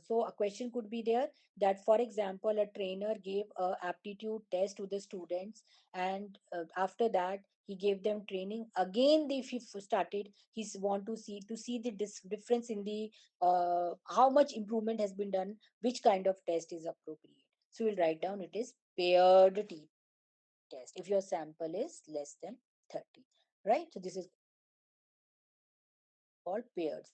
so a question could be there that, for example, a trainer gave a aptitude test to the students, and after that he gave them training again. If he started, he's want to see the difference in the how much improvement has been done, which kind of test is appropriate. So we'll write down it is paired t test if your sample is less than 30, right? So this is called paired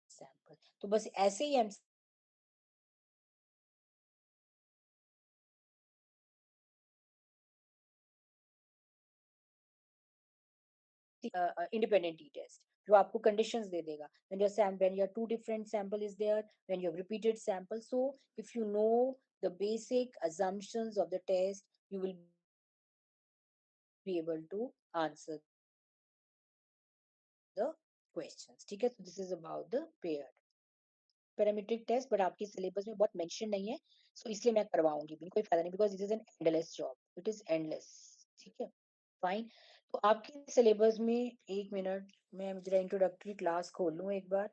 sample. तो बस ऐसे ही MCQ questions हैं, independent t test जो आपको conditions दे देगा. When your two different sample is there, when you have repeated sample. So if you know the basic assumptions of the test, you will be able to answer the questions. ठीक है? So this is about the paired. Parametric test, but आपके syllabus में बहुत mention नहीं है, सो इसलिए मैं करवाऊंगी भी, कोई फायदा नहीं, because it is an endless job, it is endless. ठीक है, फाइन. तो आपके सिलेबस में, एक मिनट, मैं जरा इंट्रोडक्टरी क्लास खोल लूँ एक बार,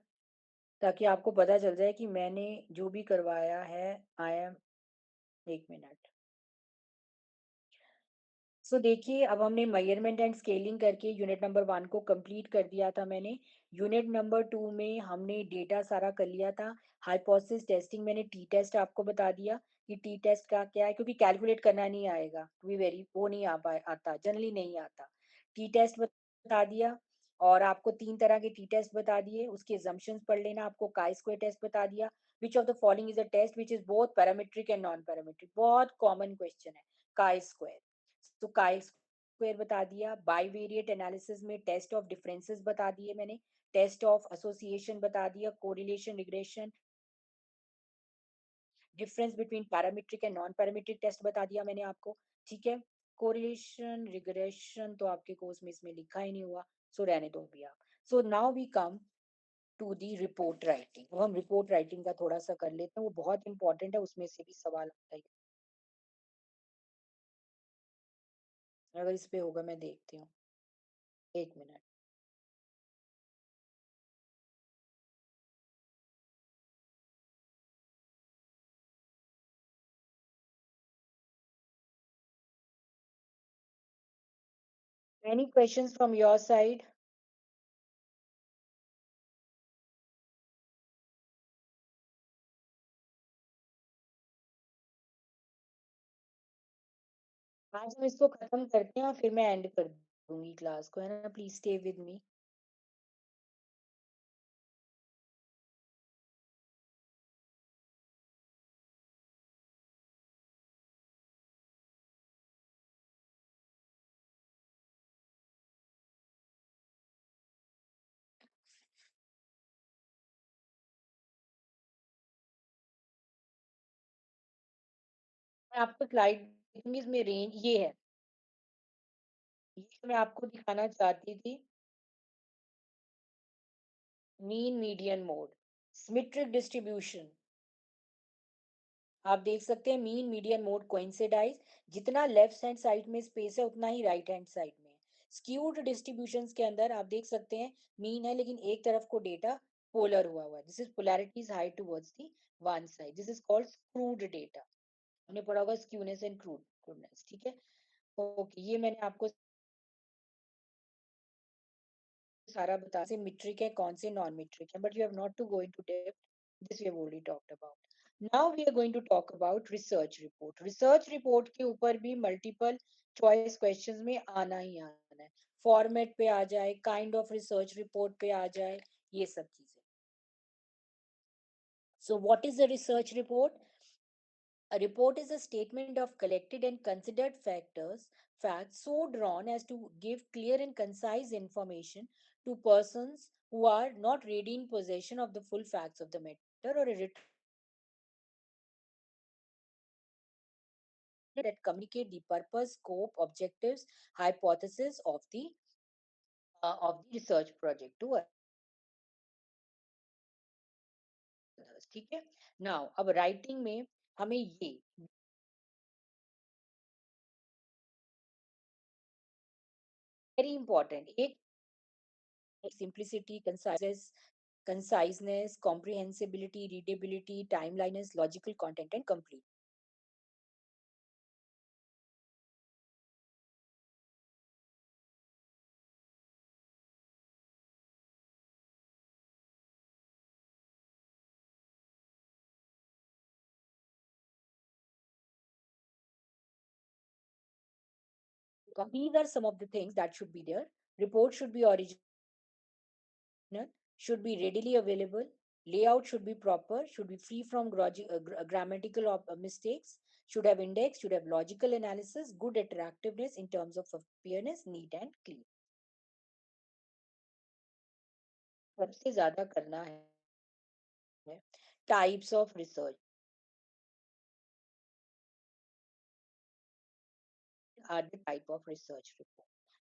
ताकि आपको पता चल जाए कि मैंने जो भी करवाया है, आई एम, एक मिनट. सो देखिए, अब हमने मेजरमेंट एंड स्केलिंग करके यूनिट नंबर 1 को कंप्लीट कर दिया था मैंने. यूनिट नंबर 2 में हमने डेटा सारा कर लिया था. हाइपोथेसिस टेस्टिंग मैंने टी टेस्ट आपको बता दिया कि टी टेस्ट का क्या है, क्योंकि कैलकुलेट करना नहीं आएगा, टू बी वेरी, वो नहीं आता, जनरली नहीं आता. टी टेस्ट बता दिया, और आपको 3 तरह के टी टेस्ट बता दिए, उसके assumptions पढ़ लेना. आपको काई स्क्वायर टेस्ट बता दिया. Which of the following is a test which is both parametric and non parametric, बहुत कॉमन क्वेश्चन है. काई स्क्वायर, तो काई स्क्वायर बता दिया. बाईवेरिएट एनालिसिस में टेस्ट ऑफ डिफरेंसेस बता दिए मैंने. टेस्ट ऑफ एसोसिएशन बता दिया, correlation, regression, difference between parametric and non parametric test बता दिया मैंने आपको. ठीक है, कोरिलेशन, रिग्रेशन तो आपके कोर्स में इसमें लिखा ही नहीं हुआ, सो रहने दो भी आप. So now we come to the report writing. अब हम रिपोर्ट राइटिंग का थोड़ा सा कर लेते हैं, वो बहुत इंपॉर्टेंट है, उसमें से भी सवाल आता है. अगर इस पे होगा, मैं देखती हूँ, एक minute. Any questions from your side? आज हम इसको खत्म करते हैं और फिर मैं एंड कर दूंगी क्लास को, है ना? Please stay with me. मैं आपको स्लाइड दिखूंगी, इसमें रेंज ये है, ये मैं आपको दिखाना चाहती थी. Mean median mode, symmetric distribution. आप देख सकते हैं मीन मीडियन मोड कोइंसिडाइज. जितना लेफ्ट हैंड साइड में स्पेस है, उतना ही राइट हैंड साइड में है. स्क्यूड डिस्ट्रीब्यूशंस के अंदर आप देख सकते हैं मीन है, लेकिन एक तरफ को डेटा पोलर हुआ हुआ है. This is polarity is high towards the one side. This is called screwed data. हमने पढ़ा होगा स्क्यूनेस एंड क्रूडनेस. ठीक है, ओके, ये मैंने आपको सारा बता से मीट्रिक है, कौन से नॉन मीट्रिक है, but you have not to go into depth. This we have already talked about. Now we are going to talk about research report. Research report के ऊपर भी मल्टीपल चॉइस क्वेश्चंस में आना ही आना है. फॉर्मेट पे आ जाए, काइंड ऑफ रिसर्च रिपोर्ट पे आ जाए, ये सब चीजें. सो what is the research report? A report is a statement of collected and considered facts so drawn as to give clear and concise information to persons who are not really in possession of the full facts of the matter or a written that communicate the purpose, scope, objectives, hypothesis of the research project to others. ठीक है? Now, अब writing में हमें ये very important. एक simplicity, conciseness, comprehensibility, readability, timeliness, logical content, and completeness. So these are the these are some of the things that should be there. Report should be original, should be readily available, layout should be proper, should be free from grammatical mistakes, should have index, should have logical analysis, good attractiveness in terms of appearance, neat and clean. सबसे ज्यादा करना है types of research. Are the type of research report.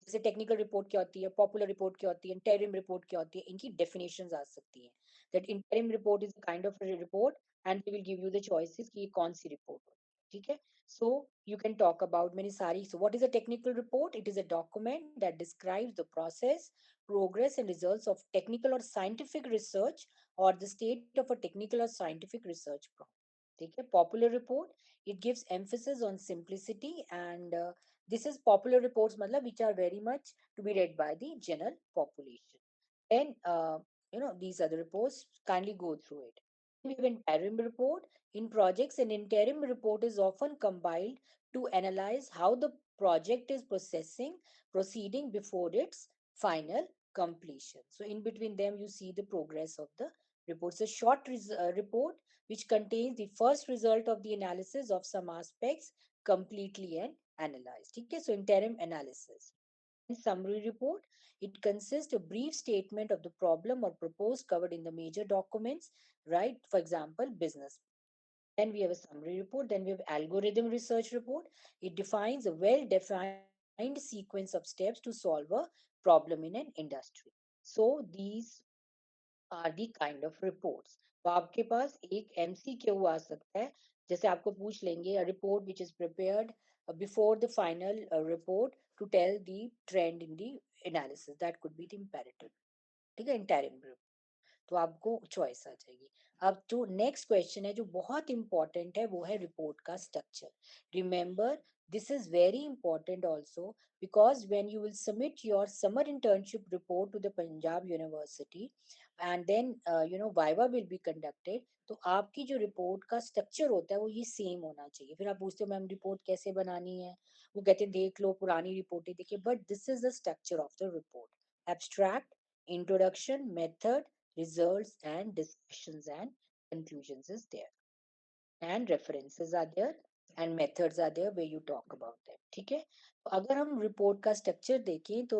जैसे technical report क्या होती है, popular report क्या होती है, इंटरिम रिपोर्ट क्या होती है, इनकी डेफिनेशंस आ सकती हैं. That interim report is a kind of report and they will give you the choices कि ये कौन सी रिपोर्ट होती है. ठीक है. So you can talk about many सारी. So what is a technical report? It is a document that describes the process, progress and results of technical or scientific research or the state of a technical or scientific research problem. ठीक है. Popular report, it gives emphasis on simplicity and this is popular reports matlab which are very much to be read by the general population. Then these are the reports, kindly go through it. We have interim report. In projects, an interim report is often compiled to analyze how the project is proceeding before its final completion. So in between them, you see the progress of the reports. A short report which contains the first result of the analysis of some aspects completely and analyzed. Okay, so interim analysis. In summary report, it consists a brief statement of the problem or proposed covered in the major documents, right? For example, business. Then we have a summary report. Then we have algorithm research report. It defines a well-defined sequence of steps to solve a problem in an industry. So these are the kind of reports. तो आपके पास एक MCQ आ सकता है, जैसे आपको पूछ लेंगे report which is prepared before the final report to tell the trend in the analysis. That could be the imperative. ठीक है. इंटरिम. तो आपको चॉइस आ जाएगी. अब जो नेक्स्ट क्वेश्चन है जो बहुत इंपॉर्टेंट है वो है रिपोर्ट का structure. Remember, this is very important also because when you will submit your summer internship report to the Punjab University and then viva will be conducted, तो आपकी जो रिपोर्ट का स्ट्रक्चर होता है वो ये सेम होना चाहिए. फिर आप पूछते हो मैम रिपोर्ट कैसे बनानी है, वो कहते हैं देख लो पुरानी रिपोर्टें देखिए. But this is the structure of the report. Abstract, introduction, method, results and discussions and conclusions is there, and references are there and methods are there where you talk about them. ठीक है. तो अगर हम report का structure देखें तो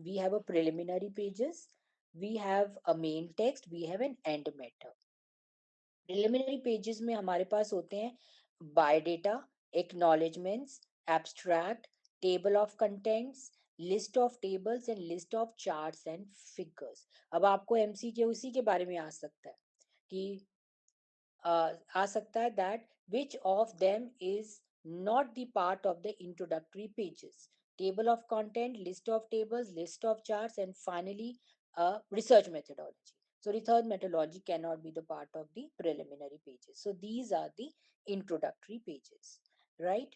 we have a preliminary pages, we have a main text, we have an end matter. Preliminary pages में हमारे पास होते हैं biodata, acknowledgements, abstract, table of contents, list of tables and list of charts and figures. अब आपको MCQ उसी के बारे में आ सकता है कि आ सकता है that which of them is not the part of the introductory pages. Table of content, list of tables, list of charts, and finally a research methodology. So research methodology cannot be the part of the preliminary pages. So these are the introductory pages, right?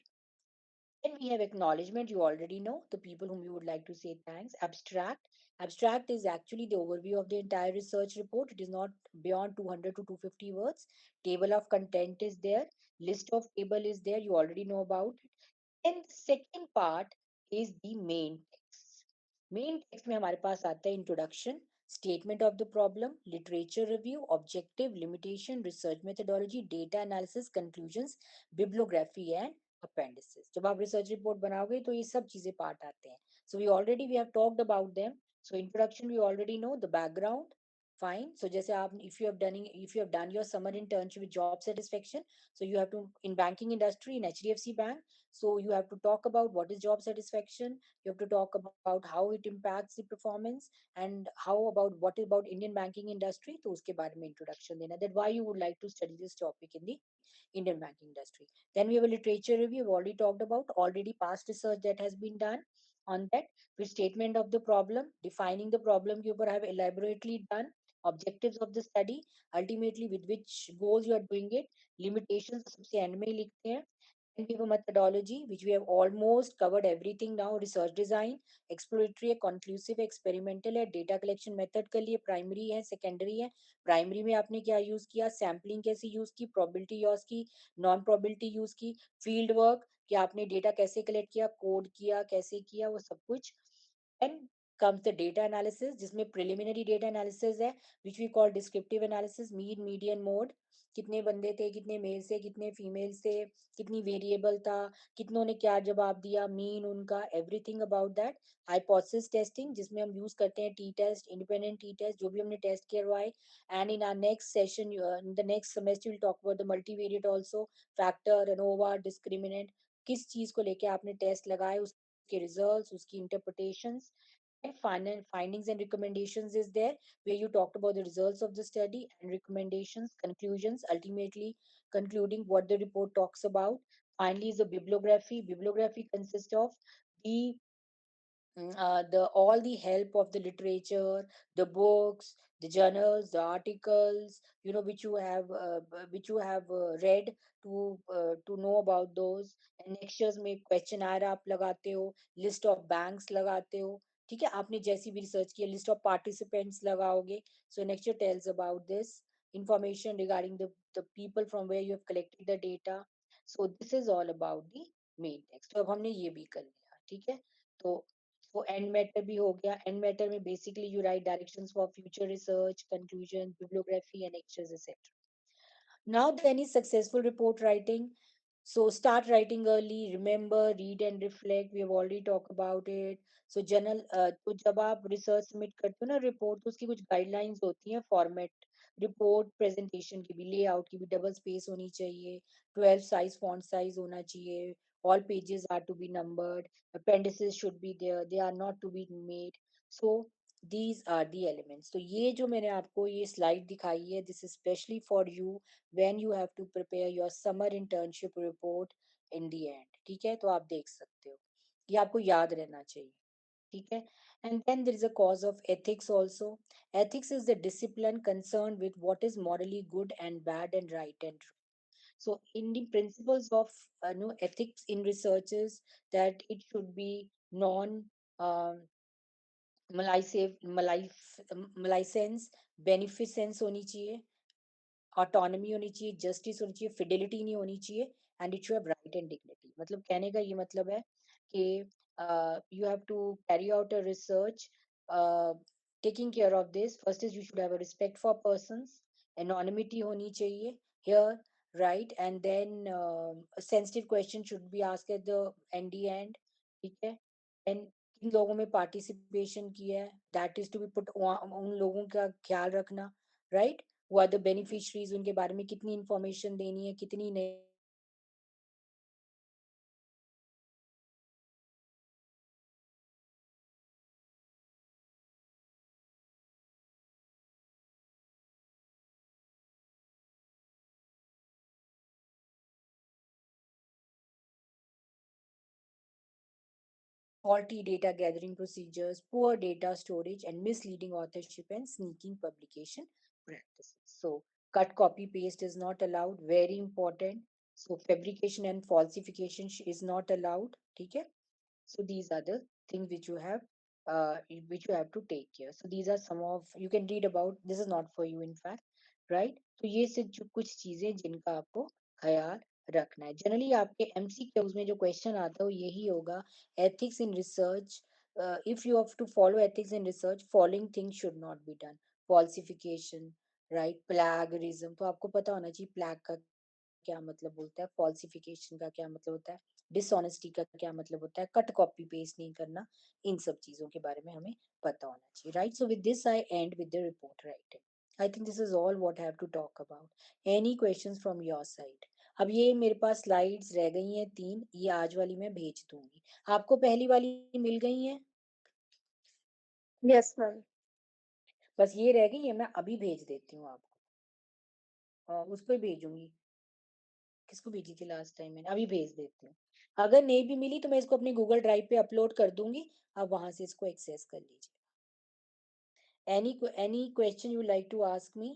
Then we have acknowledgement. You already know the people whom you would like to say thanks. Abstract. Abstract is actually the overview of the entire research report. It is not beyond 200 to 250 words. Table of content is there. List of table is there. You already know about it. And the second part is the main text. Main text में हमारे पास आता है introduction, statement of the problem, literature review, objective, limitation, research methodology, data analysis, conclusions, bibliography and appendices. जब आप research report बनाओगे तो ये सब चीजें part आते हैं. So we have talked about them. So introduction we already know the background. Fine. So जैसे आप if you have done your summer internship with job satisfaction, so you have to in banking industry in HDFC Bank. So you have to talk about what is job satisfaction, you have to talk about how it impacts the performance, and how about what is about Indian banking industry, तो उसके बारे में introduction देना, that why you would like to study this topic in the Indian banking industry. Then we have a literature review, we've already talked about, already past research that has been done on that, with statement of the problem, defining the problem के ऊपर I have elaborately done, objectives of the study, ultimately with which goals you are doing it, limitations सबसे end में ही लिखते हैं. Then we have a methodology, which we have almost covered everything now. Research design, exploratory है, conclusive है, experimental है, data collection method के लिए primary है, secondary है. Primary में आपने क्या use किया, sampling कैसे use की, probability use की, non probability use की, field work कि आपने data कैसे collect किया, code किया, कैसे किया, वो सब कुछ. Then comes the data analysis, जिसमें preliminary data analysis है, which we call descriptive analysis, mean, median, mode. कितने बंदे थे, कितने मेल से, कितने फीमेल से, कितनी वेरिएबल था, कितनों ने क्या जवाब दिया, मीन उनका, everything about that. Hypothesis testing, जिसमें हम यूज करते हैं t test, independent t test, जो भी हमने टेस्ट करवाए. And in our next session, in the next semester will talk about the multivariate also, factor, ANOVA, discriminant, किस चीज को लेके आपने टेस्ट लगाए, उसके रिजल्ट्स, उसकी interpretations. And final findings and recommendations is there, where you talked about the results of the study and recommendations, conclusions, ultimately concluding what the report talks about. Finally is the bibliography. Bibliography consists of the the all the help of the literature, the books, the journals, the articles, which you have read to know about those. And lectures में questionnaire आप लगाते हो, list of banks लगाते हो, ठीक है, आपने जैसी भी रिसर्च की list of participants लगाओगे. So next tells about this information regarding the people from where you have collected the data. So this is all about the main text. तो अब हमने ये भी कर लिया, ठीक है. तो वो एंड मैटर भी हो गया. एंड मैटर में basically you write directions for future research, conclusion, bibliography and extras etcetera. Now then is successful report writing. So start writing early, remember, read and reflect. We have already talked about it. So journal, तो जब आप research submit करते हो ना report, तो उसकी कुछ guidelines होती हैं फॉर्मेट. रिपोर्ट प्रेजेंटेशन की भी, लेआउट की भी, डबल स्पेस होनी चाहिए, 12 साइज फॉन्ट साइज होना चाहिए, all pages are to be numbered, appendices should be there, they are not to be made. So these are the elements. तो ये जो मैंने आपको ये स्लाइड दिखाई है, this specially for you when you have to prepare your summer internship report in the end. ठीक है, तो आप देख सकते हो, ये आपको याद रहना चाहिए. ठीक है. And then there is a cause of ethics also. Ethics is the discipline concerned with what is morally good and bad and right and wrong. So in the principles of ethics in research is that it should be non um, malicious, beneficence होनी चाहिए, autonomy होनी चाहिए, justice होनी चाहिए, Fidelity नहीं होनी चाहिए, and it should have right and dignity. मतलब कहने का ये मतलब है कि you have to carry out a research taking care of this. First is you should have a respect for persons, anonymity होनी चाहिए here, right. And then sensitive question should be asked at the end the end, ठीक है. And किन लोगों में participation किया है, that is to be put, उन लोगों का ख्याल रखना, राइट. वो अदर बेनिफिशरीज, उनके बारे में कितनी इंफॉर्मेशन देनी है, कितनी नहीं. Faulty data gathering procedures, poor data storage, and misleading authorship and sneaking publication practices. So, cut, copy, paste is not allowed. Very important. So, fabrication and falsification is not allowed. Okay. So these are the things which you have to take care. So these are some of, you can read about, this is not for you in fact, right. तो ये सिर्फ जो कुछ चीजें जिनका आपको ख्याल रखना है. जनरली आपके एमसीक्यूज में जो क्वेश्चन आता है वो यही होगा, ethics in research, if you have to follow ethics in research, following things should not be done. Falsification, right, plagiarism, तो आपको पता होना चाहिए प्लैग का क्या मतलब बोलता है, फॉल्सिफिकेशन का क्या मतलब होता है, डिसऑनेस्टी का क्या मतलब होता है, कट कॉपी पेस्ट नहीं करना, इन सब चीजों के बारे में हमें पता होना चाहिए, right. So with this I and with the report writing. I think this is all what I have to talk about. Any questions from your side? अब ये मेरे पास स्लाइड्स रह गई हैं 3, ये आज वाली मैं भेज दूँगी। आपको पहली वाली मिल गई हैं? Yes ma'am. बस ये रह गई है, मैं अभी भेज देती हूँ आपको। उसको ही भेजूँगी। किसको भेजी थी लास्ट टाइम मैंने? अभी भेज देती हूँ। अगर नहीं भी मिली तो मैं इसको अपने गूगल ड्राइव पे अपलोड कर दूँगी, आप वहाँ से इसको एक्सेस कर लीजिए। Any question you like to ask me?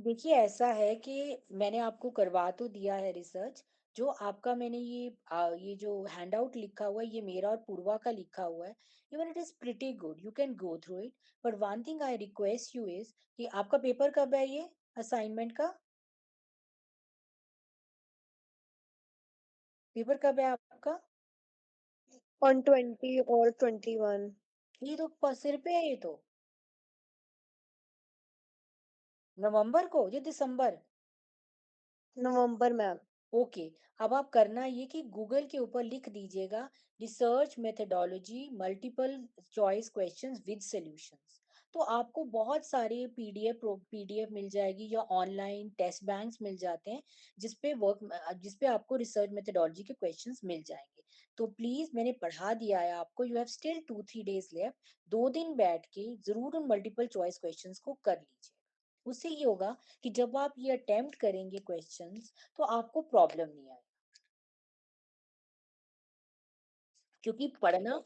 देखिए ऐसा है कि मैंने आपको करवा तो दिया है रिसर्च। जो आपका मैंने ये जो हैंडआउट लिखा हुआ है, ये मेरा और पूर्वा का लिखा हुआ है। Even it is pretty good, you can go through it. But one thing I request you is कि आपका पेपर कब है, ये असाइनमेंट का पेपर कब है आपका? ऑन 20 और 21 ये तो सिर पे है ये तो। नवंबर को ये दिसंबर? नवंबर मैम। ओके। अब आप करना ये कि गूगल के ऊपर लिख दीजिएगा research methodology multiple choice questions with solutions. तो आपको बहुत सारे पीडीएफ मिल जाएगी या ऑनलाइन टेस्ट बैंक्स मिल जाते हैं जिस पे आपको रिसर्च मेथडोलॉजी के क्वेश्चंस मिल जाएंगे। तो प्लीज मैंने पढ़ा दिया है आपको, you have still 2-3 days left. 2 दिन बैठ के जरूर उन मल्टीपल चॉइस क्वेश्चंस को कर लीजिए। उससे ये होगा कि जब आप ये अटेम्प्ट करेंगे क्वेश्चंस तो आपको प्रॉब्लम नहीं आए, क्योंकि पढ़ना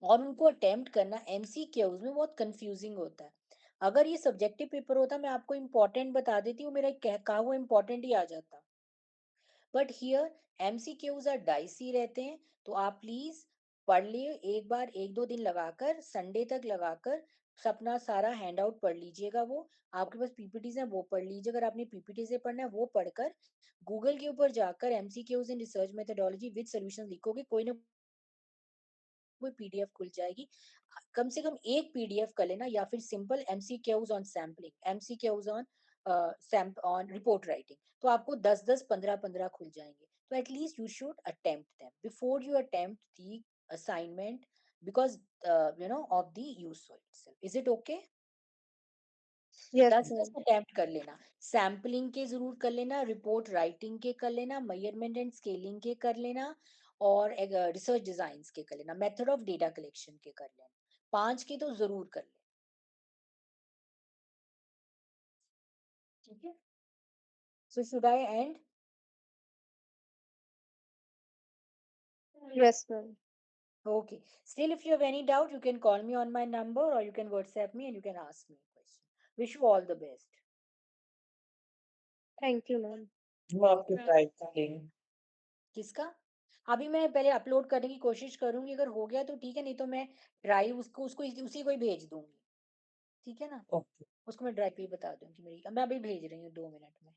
और उनको अटेम्प्ट करना एमसीक्यूज में बहुत कंफ्यूजिंग होता है। अगर ये सब्जेक्टिव पेपर होता मैं आपको इम्पोर्टेंट बता देती हूँ, मेरा कहा हुआ इम्पोर्टेंट ही आ जाता। But here MCQs are dicey रहते हैं। तो आप प्लीज पढ़ लिए एक बार, 1-2 दिन लगाकर, संडे तक लगाकर अपना सारा हैंड आउट पढ़ लीजिएगा। वो आपके पास पीपीटीज हैं वो पढ़ लीजिए, अगर आपने पीपीटी से पढ़ना है वो पढ़कर गूगल के ऊपर जाकर MCQs in research methodology with solutions लिखोगे, कोई ना कोई पीडीएफ खुल जाएगी। कम से कम एक पीडीएफ कर लेना, या फिर simple MCQs on sampling, MCQs on on report writing, तो आपको 10-10 15-15 खुल जाएंगे। तो at least you should attempt them before you attempt the assignment, because of the use itself. Is it okay? Yes 10-10 ma'am. Attempt कर लेना। सैम्पलिंग के जरूर कर लेना, रिपोर्ट राइटिंग के कर लेना, मेजरमेंट एंड स्केलिंग के कर लेना, और रिसर्च डिजाइन के कर लेना, मेथड ऑफ डेटा कलेक्शन के कर लेना। 5 के तो जरूर कर लेना। ठीक है? So should I and? Yes ma'am. Okay. Still, if you have any doubt, you can call me on my number or you can WhatsApp me and you can ask me a question. Wish you all the best. Thank you ma'am. वो आपके price का link किसका? अभी मैं पहले upload करने की कोशिश करूंगी, अगर हो गया तो ठीक है, नहीं तो मैं ड्राइव उसको उसको उसी को ही भेज दूंगी। ठीक है ना? ओके उसको मैं ड्राइव पे ही बता दूंगी मेरी, मैं अभी भेज रही हूँ 2 मिनट में।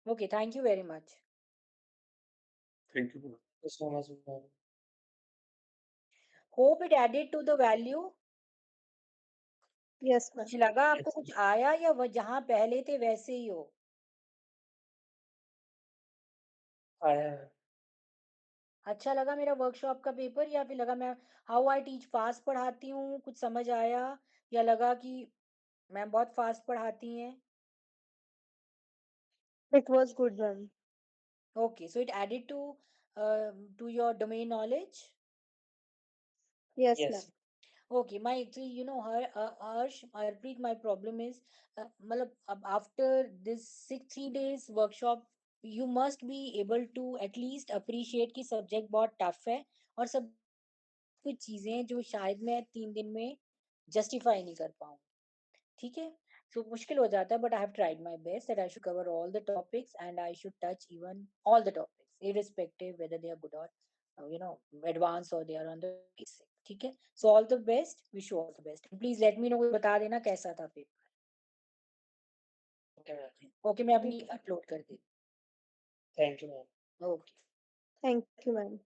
Okay, thank you very much. Thank you. So much ma'am. Hope it added to the value. Yes ma'am. कुछ लगा आपको, कुछ आया, या वह जहाँ पहले थे वैसे ही हो? आया है। अच्छा लगा मेरा वर्कशॉप का पेपर, या फिर लगा मैं हाउ आई टीच फास्ट पढ़ाती हूँ, कुछ समझ आया, या लगा कि मैं बहुत फास्ट पढ़ाती हैं? It was good ma'am. Okay, so it added to your domain knowledge. Yes yes ma'am. Okay, my actually, Harsh, Harpreet, my problem is, matlab, after this 3 days workshop, you must be able to at least appreciate कि subject बहुत tough है, और सब कुछ चीजें हैं जो शायद मैं 3 दिन में justify नहीं कर पाऊँ। ठीक है? So मुश्किल हो जाता है, but I have tried my best that I should cover all the topics and I should touch even all the topics, irrespective whether they are good or advanced or they are on the basic. ठीक है? So all the best, wish you all the best. And please let me know, बता देना कैसा था paper. Okay ma'am. Okay, मैं अभी upload कर देती थैंक यू मैम। हूँ। ओके। Thank you ma'am.